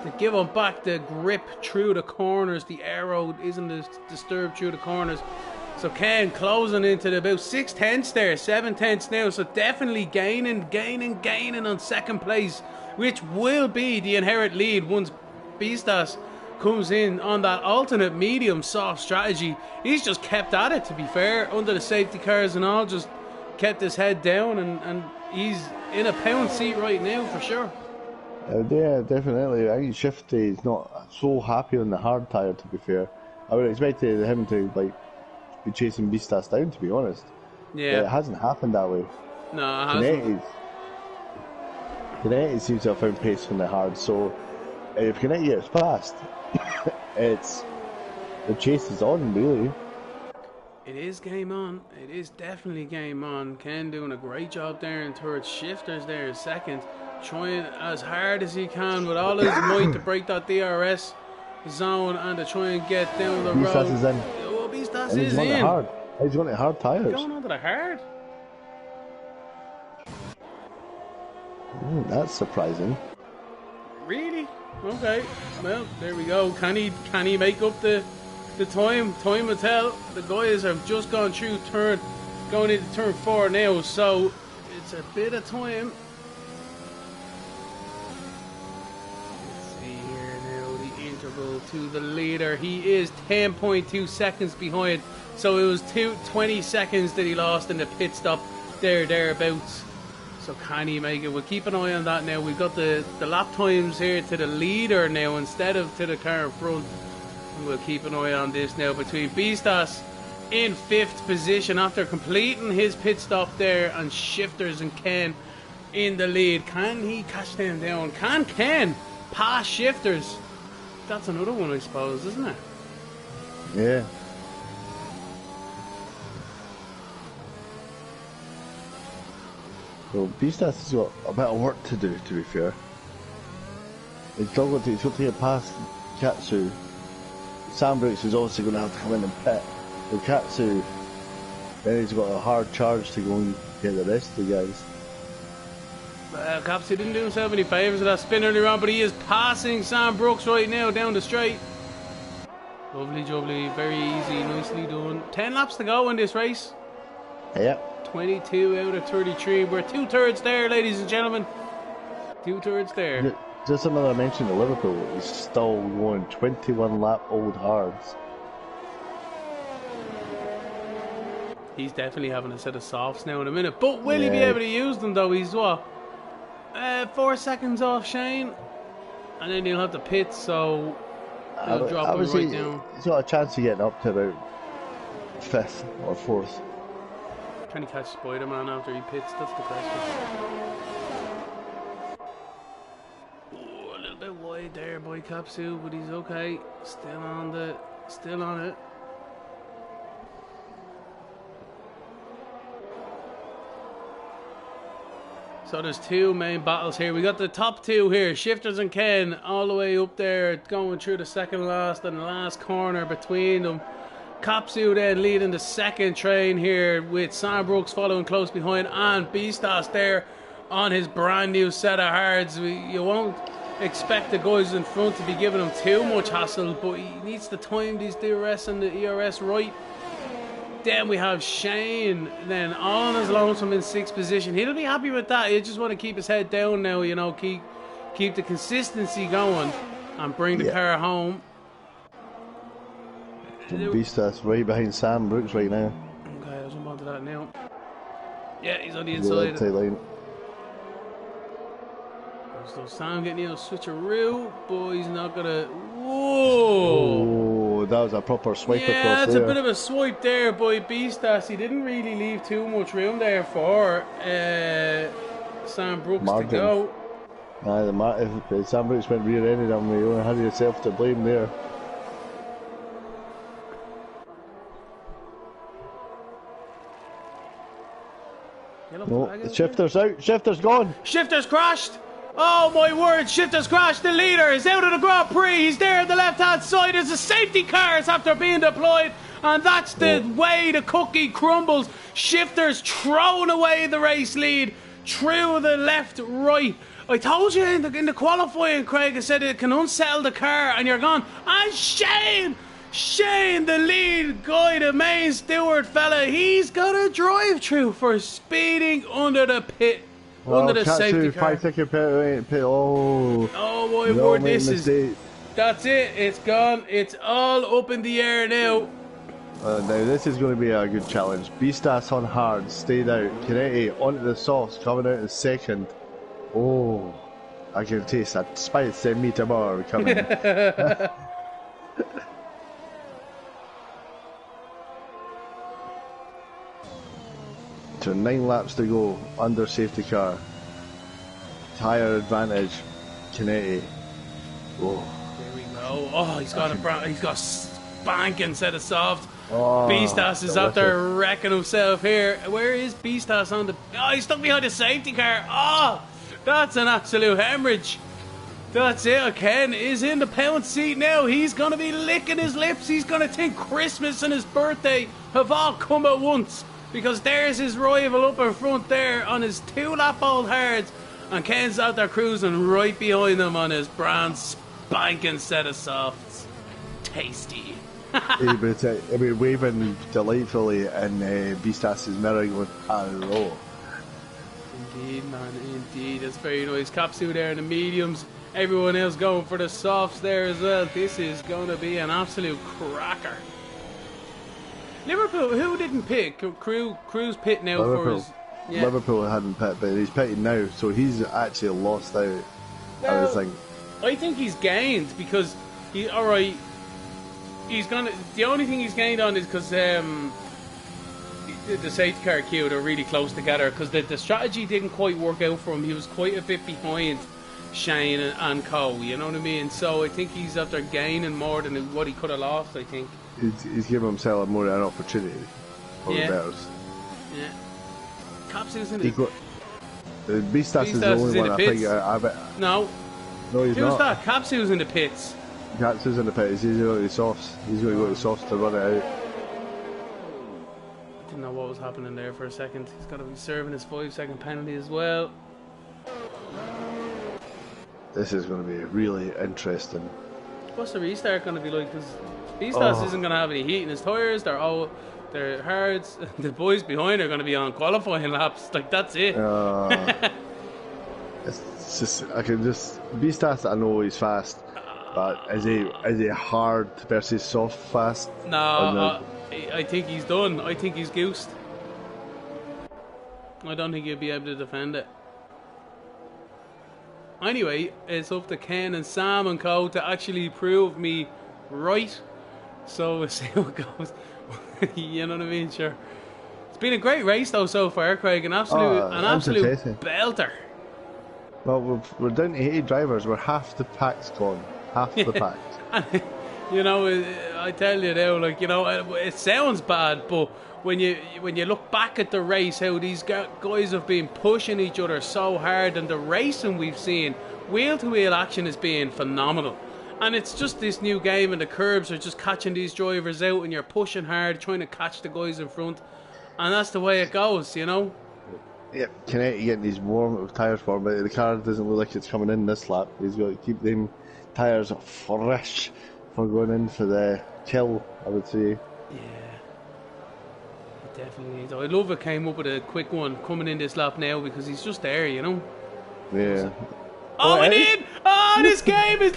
to give him back the grip through the corners. The aero isn't disturbed through the corners. So Ken closing into about 6 tenths there, 7 tenths now. So definitely gaining on second place, which will be the inherent lead once Beastas comes in on that alternate medium soft strategy. He's just kept at it, to be fair, under the safety cars and all, just kept his head down, and he's in a pound seat right now for sure. Yeah, definitely. I think Shifty is not so happy on the hard tyre, to be fair. I would expect him to be chasing Beastas down, to be honest. Yeah. But it hasn't happened that way. No, it hasn't. Canetti seems to have found pace from the hard, so if Canetti gets past, the chase is on, really. It is game on. It is definitely game on. Ken doing a great job there in third. Shifter's there in second, trying as hard as he can with all his might to break that DRS zone and to try and get down the road. Beastas is in. Oh, Beastas and is he's in. Hard. He's on the hard tyres. He's going on to the hard. That's surprising. Really? Okay. Well, there we go. Can he make up the time? Time will tell. The guys have just gone through going into turn 4 now, so it's a bit of time. Let's see here now, the interval to the leader. He is 10.2 seconds behind, so it was 20 seconds that he lost in the pit stop thereabouts. So can he make it? We'll keep an eye on that now. We've got the lap times here to the leader now instead of to the car in front. And we'll keep an eye on this now between Beastas in 5th position after completing his pit stop there, and Shifters and Ken in the lead. Can he catch them down? Can Ken pass Shifters? That's another one, I suppose, isn't it? Yeah. So Beastas has got a bit of work to do, to be fair. He's got to get past Katsu. Sam Brooks is obviously going to have to come in and pit. So Katsu, then he's got a hard charge to go and get the rest of the guys. Katsu didn't do himself any favours with that spin earlier on, but he is passing Sam Brooks right now down the straight. Lovely jubbly, very easy, nicely done. 10 laps to go in this race. Yep. 22 out of 33. We're 2/3 there, ladies and gentlemen. 2/3 there. Just another mention of Liverpool. He's still going 21 lap old hards. He's definitely having a set of softs now in a minute. But will he be able to use them though? He's what? 4 seconds off Shane. And then he'll have to pit, so he'll drop him right down. He's got a chance of getting up to about 5th or 4th. Can he catch Spider-Man after he pits? That's the question. Ooh, a little bit wide there by Kapsu, but he's okay. Still on it. So there's two main battles here. We got the top two here, Shifters and Ken, all the way up there, going through the second last and the last corner between them. Kapsu then leading the second train here, with Sam Brooks following close behind, and Beastas there on his brand new set of hards. You won't expect the guys in front to be giving him too much hassle, but he needs to time these DRS and the ERS right. Then we have Shane then on his lonesome in 6th position. He'll be happy with that. He'll just want to keep his head down now, you know, keep the consistency going and bring the car home. Beastas right behind Sam Brooks right now. Okay, I'll jump onto that now. Yeah, he's on the inside. Line. So Sam getting a switcheroo, but he's not gonna. Whoa! Oh, that was a proper swipe across there. Yeah, that's a bit of a swipe there by Beastas. He didn't really leave too much room there for Sam Brooks to go. If Sam Brooks went rear-ended him, you only had yourself to blame there. No, the Shifter's out. Shifter's gone. Shifter's crashed. Oh my word, Shifter's crashed. The leader is out of the Grand Prix. He's there on the left-hand side as the safety cars after being deployed. And that's the way the cookie crumbles. Shifter's thrown away the race lead through the left, right. I told you in the qualifying, Craig, I said it can unsettle the car and you're gone. And Shane, the lead guy, the main steward fella, he's got a drive through for speeding under the pit, under the safety car. 5-second pit. Oh my word, that's it. It's gone. It's all up in the air now. Now this is going to be a good challenge. Beastas on hard, stayed out. Canetti onto the softs, coming out in second. Oh, I can taste that spice and meat tomorrow coming. So 9 laps to go under safety car. Tyre advantage, Canetti. Oh, there we go. Oh, he's got a spanking set of soft. Oh, Beastas is up there wrecking himself here. Where is Beastas on the? Oh, he's stuck behind the safety car. Oh, that's an absolute hemorrhage. That's it. Ken is in the pound seat now. He's gonna be licking his lips. He's gonna think Christmas and his birthday have all come at once. Because there's his rival up in front there on his 2-lap old hards, and Ken's out there cruising right behind him on his brand spanking set of softs. Tasty. He'll be waving delightfully in Beastas' mirror going, hello. Indeed, man, indeed. That's very nice. Kapsu there in the mediums. Everyone else going for the softs there as well. This is going to be an absolute cracker. Liverpool, who didn't pick? Crew's pit now for his Yeah. Liverpool hadn't pit, but he's pitting now, so he's actually lost out. I would think. I think he's gained because alright. He's gonna. The only thing he's gained on is because the safety car queue are really close together because the strategy didn't quite work out for him. He was quite a bit behind Shane and Co. You know what I mean? So I think he's after gaining more than what he could have lost. I think he's giving himself more an opportunity for the betters. Yeah. Capsule's in it. Beastas is the only one I think I bet. No, he's not. Who's that? Capsule's in the pits. Capsule's in the pits. He's going to go to the softs. He's going to go to the softs to run it out. I didn't know what was happening there for a second. He's got to be serving his 5-second penalty as well. This is going to be really interesting. What's the restart going to be like? Because Beastas isn't going to have any heat in his tyres. They're hards. The boys behind are going to be on qualifying laps. Like, that's it. It's just, I can just... Beastas, I know he's fast. But is he hard versus soft fast? No, I think he's done. I think he's goosed. I don't think he'll be able to defend it. Anyway, it's up to Ken and Sam and Co to actually prove me right. So we'll see how it goes. You know what I mean? Sure. It's been a great race though so far, Craig. An absolute belter. Well, we're down to 80 drivers. We're half the pack's gone. Half the pack. You know, I tell you now, like, you know, it sounds bad, but when you look back at the race, how these guys have been pushing each other so hard, and the racing we've seen, wheel-to-wheel action has been phenomenal. And it's just this new game, and the curbs are just catching these drivers out, and you're pushing hard, trying to catch the guys in front, and that's the way it goes, you know. Yeah, Canetti getting these warm tyres for him, but the car doesn't look like it's coming in this lap. He's got to keep them tyres fresh for going in for the kill, I would say. Yeah, it definitely needs. I love it came up with a quick one coming in this lap now because he's just there, you know. Yeah. Oh, it in! Oh, this game is.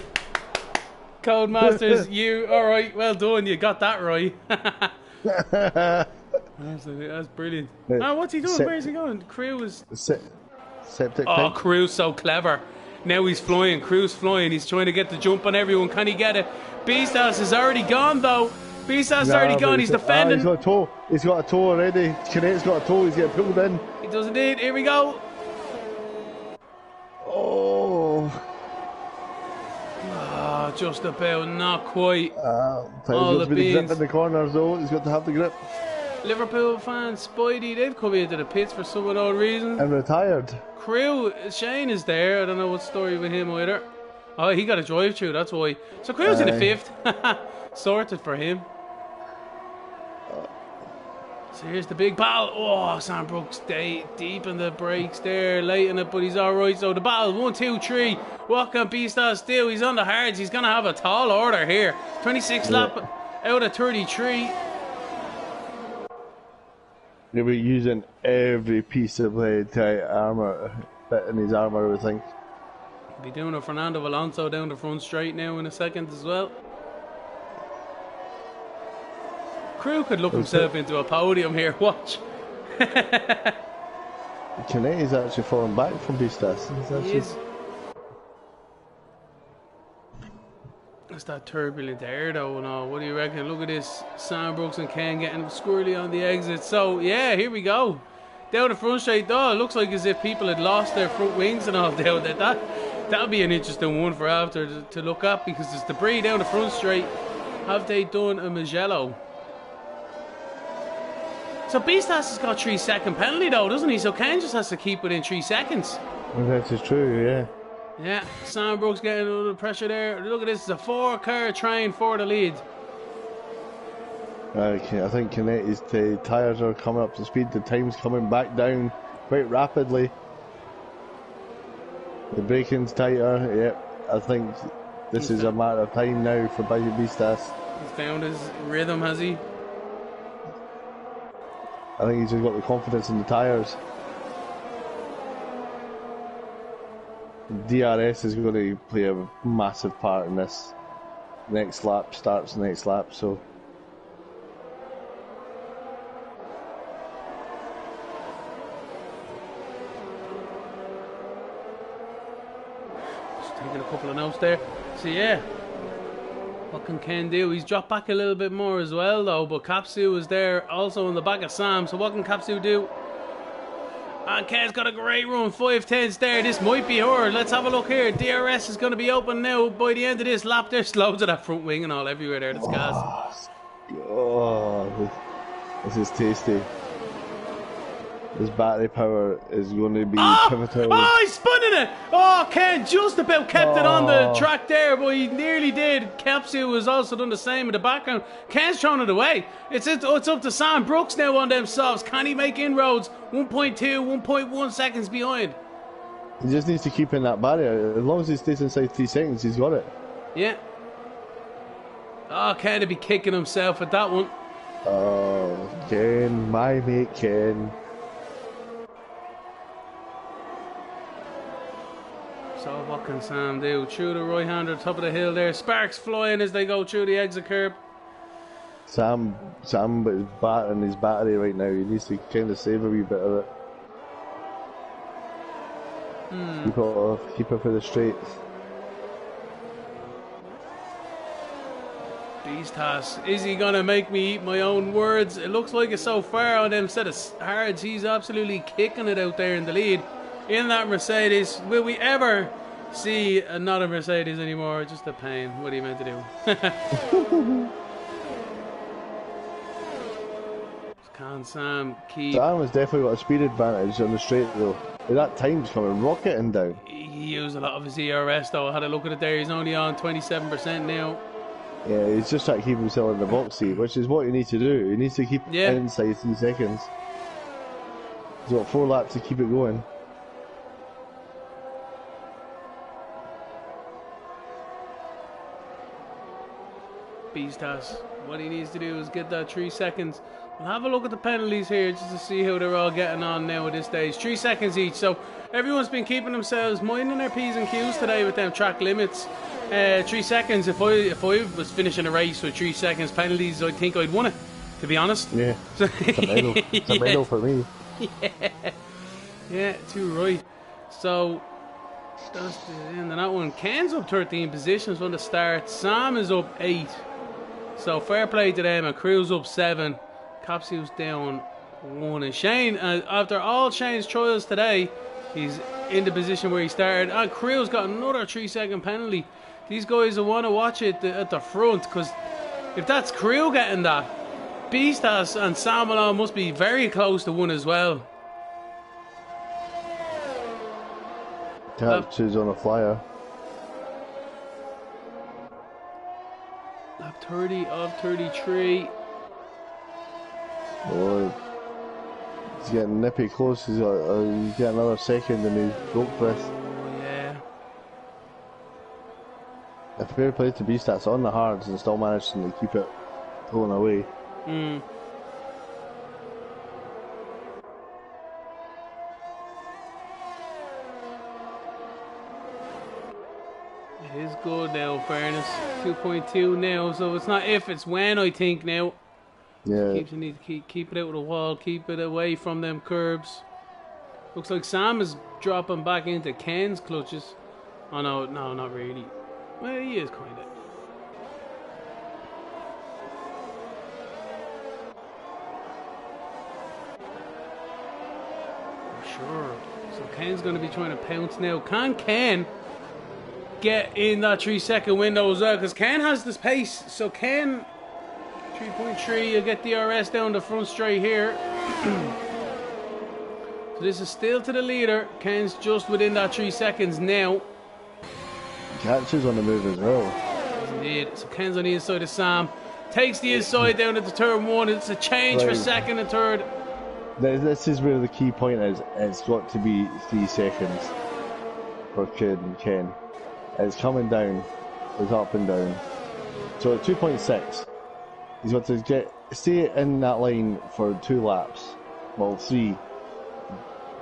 Codemasters, you alright? Well done, you got that right. That's brilliant. Oh, what's he doing? Where's he going? Crew is. Septic tank. Crew's so clever. Now he's flying. Crew's flying. He's trying to get the jump on everyone. Can he get it? Beastas is already gone though. Beastas is already gone. He's defending. He's got a toe. He's got a toe already. Canetti's got a toe. He's getting pulled in. He does indeed. Here we go. Oh, just about. Not quite. All the beans. In the corners though. He's got to have the grip. Liverpool fans, Spidey, they've come into the pits for some unknown reason. And retired. Crew, Shane is there. I don't know what story with him either. Oh, he got a drive through, that's why. So Crew's in the 5th. Sorted for him. So here's the big battle. Oh, Sam Brooks deep in the brakes there, late in it, but he's alright. So the battle, 1, 2, 3. What can Beastas do? He's on the hards. He's going to have a tall order here. 26 lap out of 33. He'll be using every piece of armour, bit in his armour, I would think. He'll be doing a Fernando Alonso down the front straight now in a second as well. Crew could look himself into a podium here, watch. Canetti's actually falling back from Beastas. He is. It's that turbulent air though, no. What do you reckon? Look at this. Sam Brooks and Ken getting squirrely on the exit. So, yeah, here we go. Down the front straight, though, it looks like as if people had lost their front wings and all down there. That'll be an interesting one for after to look at because there's debris down the front straight. Have they done a Magello? So Beastas has got 3-second penalty though, doesn't he? So Ken just has to keep within 3 seconds. Well, that is true, yeah. Yeah, Sam Brooks getting a little pressure there. Look at this, it's a 4-car train for the lead. Okay, I think Canetti's tyres are coming up to speed. The time's coming back down quite rapidly. The braking's tighter, yep. I think this is a matter of time now for Beastas. He's found his rhythm, has he? I think he's just got the confidence in the tyres. DRS is going to play a massive part in this. Next lap starts next lap, so. taking a couple of notes there. So yeah, what can Ken do? He's dropped back a little bit more as well though, but Capsu is there also in the back of Sam. So what can Capsu do? And Ken's got a great run, 5/10s there. This might be her. Let's have a look here. DRS is going to be open now by the end of this lap. There's loads of that front wing and all everywhere there. That's gas. Oh, this is tasty. This battery power is going to be pivotal. Oh, he spun in it! Oh, Ken just about kept it on the track there, but he nearly did. Capsule has also done the same in the background. Ken's thrown it away. It's up to Sam Brooks now on them softs. Can he make inroads? 1.2, 1.1 seconds behind. He just needs to keep in that barrier. As long as he stays inside 3 seconds, he's got it. Yeah. Oh, Ken would be kicking himself at that one. Oh, Ken, my mate Ken. So what can Sam do? Through the right-hander, top of the hill there. Sparks flying as they go through the exit curb. Sam is battering his battery right now. He needs to kind of save a wee bit of it. Keep it for the straights. Beastas, is he gonna make me eat my own words? It looks like it's so far on them set of hards. He's absolutely kicking it out there in the lead. In that Mercedes, will we ever see another Mercedes anymore? Just a pain. What are you meant to do? Can Sam keep... Sam has definitely got a speed advantage on the straight though. That time's coming rocketing down. He used a lot of his ERS though. I had a look at it there. He's only on 27% now. Yeah, he's just trying to keep himself in the box seat, which is what you need to do. He needs to keep it inside 3 seconds. He's got 4 laps to keep it going. Beastas, what he needs to do is get that 3 seconds. We'll have a look at the penalties here just to see how they're all getting on now at this stage. 3 seconds each, so everyone's been keeping themselves minding their P's and Q's today with them track limits. 3 seconds, if I was finishing a race with 3 seconds penalties, I think I'd won it, to be honest. Yeah, it's a medal. It's a medal for me. Yeah, too right. So that's the end of that one. Ken's up 13 positions from the start. Sam is up 8. So fair play to them, and Crew's up 7. Capsule's down 1. And Shane, after all Shane's trials today, he's in the position where he started. And Crew's got another 3-second penalty. These guys will want to watch it at the front, because if that's Crew getting that, Beastas and Sam Malone must be very close to 1 as well. Capsule's on a flyer. Lap 30 of 33. Oh, he's getting nippy close. He's got another second in his broke breath. Oh yeah. A fair play to Beastats on the hards and still managing to keep it pulling away. It is good now, in fairness. 2.2 now, so it's not if, it's when, I think now. Yeah. You need to keep it out of the wall, keep it away from them curbs. Looks like Sam is dropping back into Ken's clutches. Oh no, not really. Well, he is kind of. Sure. So Ken's going to be trying to pounce now. Can Ken get in that 3-second window as well? Because Ken has this pace. So Ken, 3.3, you'll get DRS down the front straight here. So this is still to the leader. Ken's just within that 3 seconds now. Catches on the move as well. Indeed. So Ken's on the inside of Sam. Takes the inside down into turn 1. It's a change for second and third. This is where the key point is. It's got to be 3 seconds for Ken. It's coming down. It's up and down. So at 2.6, he's got to stay in that line for 2 laps. Well, 3.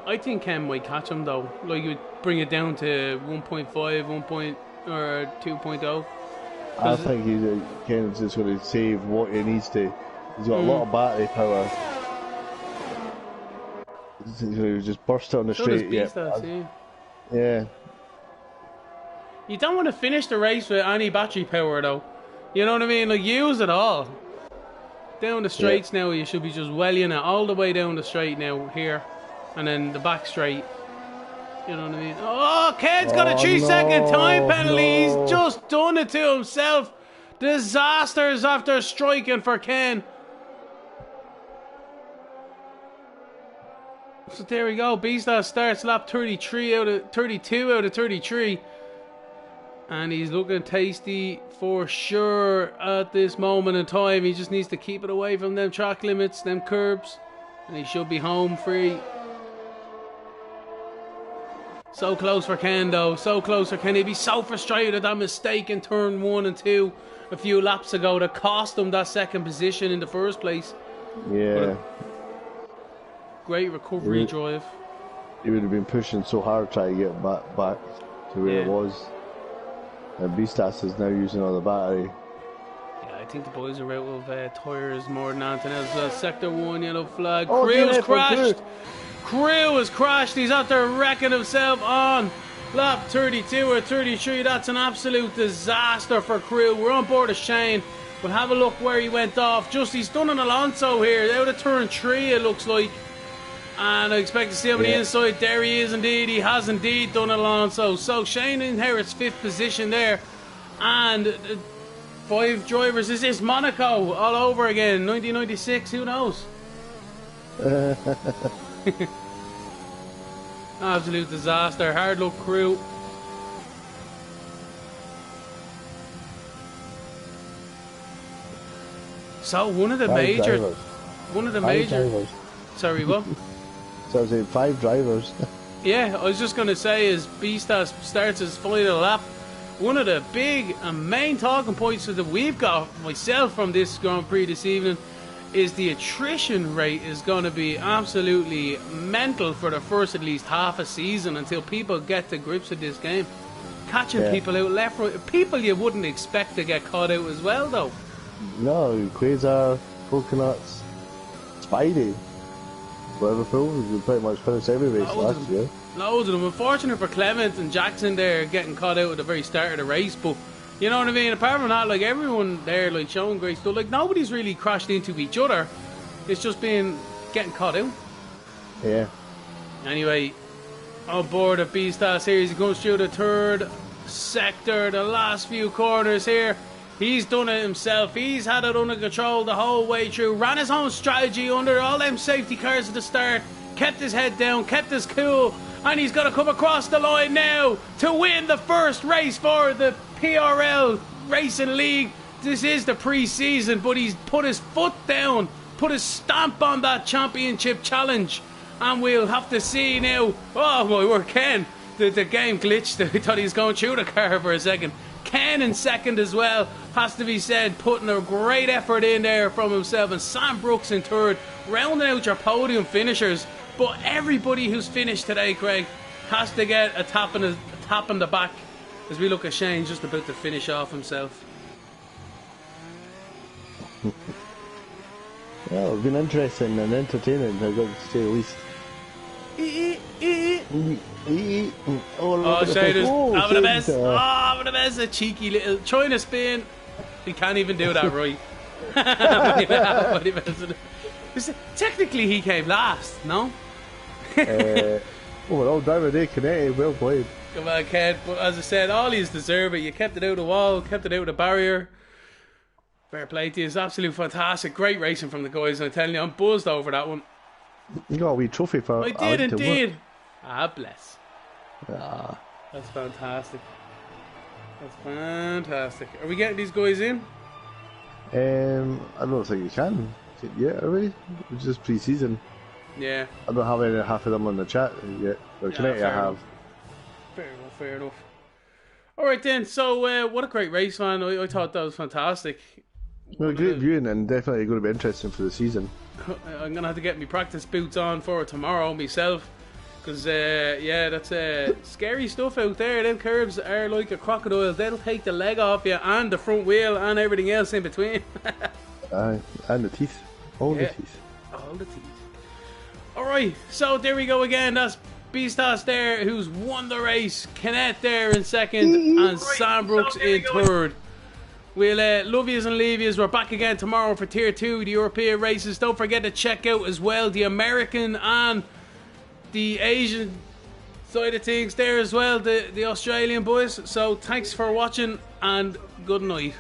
I think Ken might catch him though. Like, you would bring it down to 1.5, or 2.0. I think Ken's just going to save what he needs to. He's got a lot of battery power. He just burst on the straight. Yeah. Yeah. You don't want to finish the race with any battery power though. You know what I mean? Like, use it all. Down the straights now, you should be just welling it all the way down the straight now, here. And then the back straight. You know what I mean? Oh, Ken's got a 3-second time penalty. He's just done it to himself. Disasters after striking for Ken. So there we go. Beastar starts lap 32 out of 33. And he's looking tasty for sure at this moment in time. He just needs to keep it away from them track limits, them curbs. And he should be home free. So close for Ken though. So close for Ken. He'd be so frustrated at that mistake in turn 1 and 2 a few laps ago that cost him that second position in the first place. Yeah. Great recovery drive. He would have been pushing so hard trying to get back to where it was. And Beastas is now using all the battery. Yeah, I think the boys are out of tyres more than anything else. Sector 1 yellow flag. Oh, Crew's crashed. Crew has crashed. He's out there wrecking himself on lap 32 or 33. That's an absolute disaster for Crew. We're on board of Shane. But have a look where he went off. He's done an Alonso here. Out of turn 3 it looks like. And I expect to see him on the inside. There he is indeed. He has indeed done Alonso. So Shane inherits 5th position there. And 5 drivers. Is this Monaco all over again? 1996, who knows? Absolute disaster. Hard luck Crew. So one of the major drivers. Sorry, what? So I was saying 5 drivers. Yeah, I was just going to say, as Beastas starts his final lap, one of the big and main talking points that we've got, myself, from this Grand Prix this evening, is the attrition rate is going to be absolutely mental for the first at least half a season until people get to grips with this game. Catching people out left, right, people you wouldn't expect to get caught out as well, though. No, Quasar, Coconuts, Spidey. Whatever film, we pretty much finished every race last year. Loads of them. Unfortunate for Clement and Jackson there getting caught out at the very start of the race, but you know what I mean? Apart from that, like, everyone there, like, showing great stuff. Like, nobody's really crashed into each other. It's just been getting caught out. Yeah. Anyway, on board of Beastas here, he goes through the 3rd sector, the last few corners here. He's done it himself. He's had it under control the whole way through. Ran his own strategy under all them safety cars at the start. Kept his head down, kept his cool. And he's going to come across the line now to win the first race for the PRL Racing League. This is the pre-season, but he's put his foot down, put his stamp on that championship challenge. And we'll have to see now. Oh my word, Ken. The game glitched. I thought he was going through the car for a second. Ken in second as well, has to be said, putting a great effort in there from himself. And Sam Brooks in 3rd, rounding out your podium finishers. But everybody who's finished today, Craig, has to get a tap in the back as we look at Shane just about to finish off himself. Well, it's been interesting and entertaining, I've got to say the least. Oh, Shaders, having the best, a cheeky little trying to spin. He can't even do that right. Technically, he came last, no? Overall, driver day, Canete, well played. Come on, Ken. But as I said, all he's deserve it. You kept it out of the wall, kept it out of the barrier. Fair play to you. It's absolute fantastic. Great racing from the guys. I'm telling you, I'm buzzed over that one. You got a wee trophy for I did indeed. Ah, bless. Ah. That's fantastic. That's fantastic. Are we getting these guys in? I don't think you can. Yeah, are we? It's just pre-season. Yeah. I don't have any half of them on the chat yet. But Canete I have. Fair enough. Alright then, so what a great race, man. I thought that was fantastic. Well, great viewing and definitely going to be interesting for the season. I'm going to have to get my practice boots on for tomorrow myself. Because, yeah, that's scary stuff out there. Them curbs are like a crocodile. They'll take the leg off you and the front wheel and everything else in between. And the teeth. All the teeth. All the teeth. Alright, so there we go again. That's Beastas there, who's won the race. Kenneth there in second, and Sam Brooks in third. We'll love yous and leave yous. We're back again tomorrow for Tier 2, the European races. Don't forget to check out as well the American and the Asian side of things there as well, the Australian boys. So thanks for watching and good night.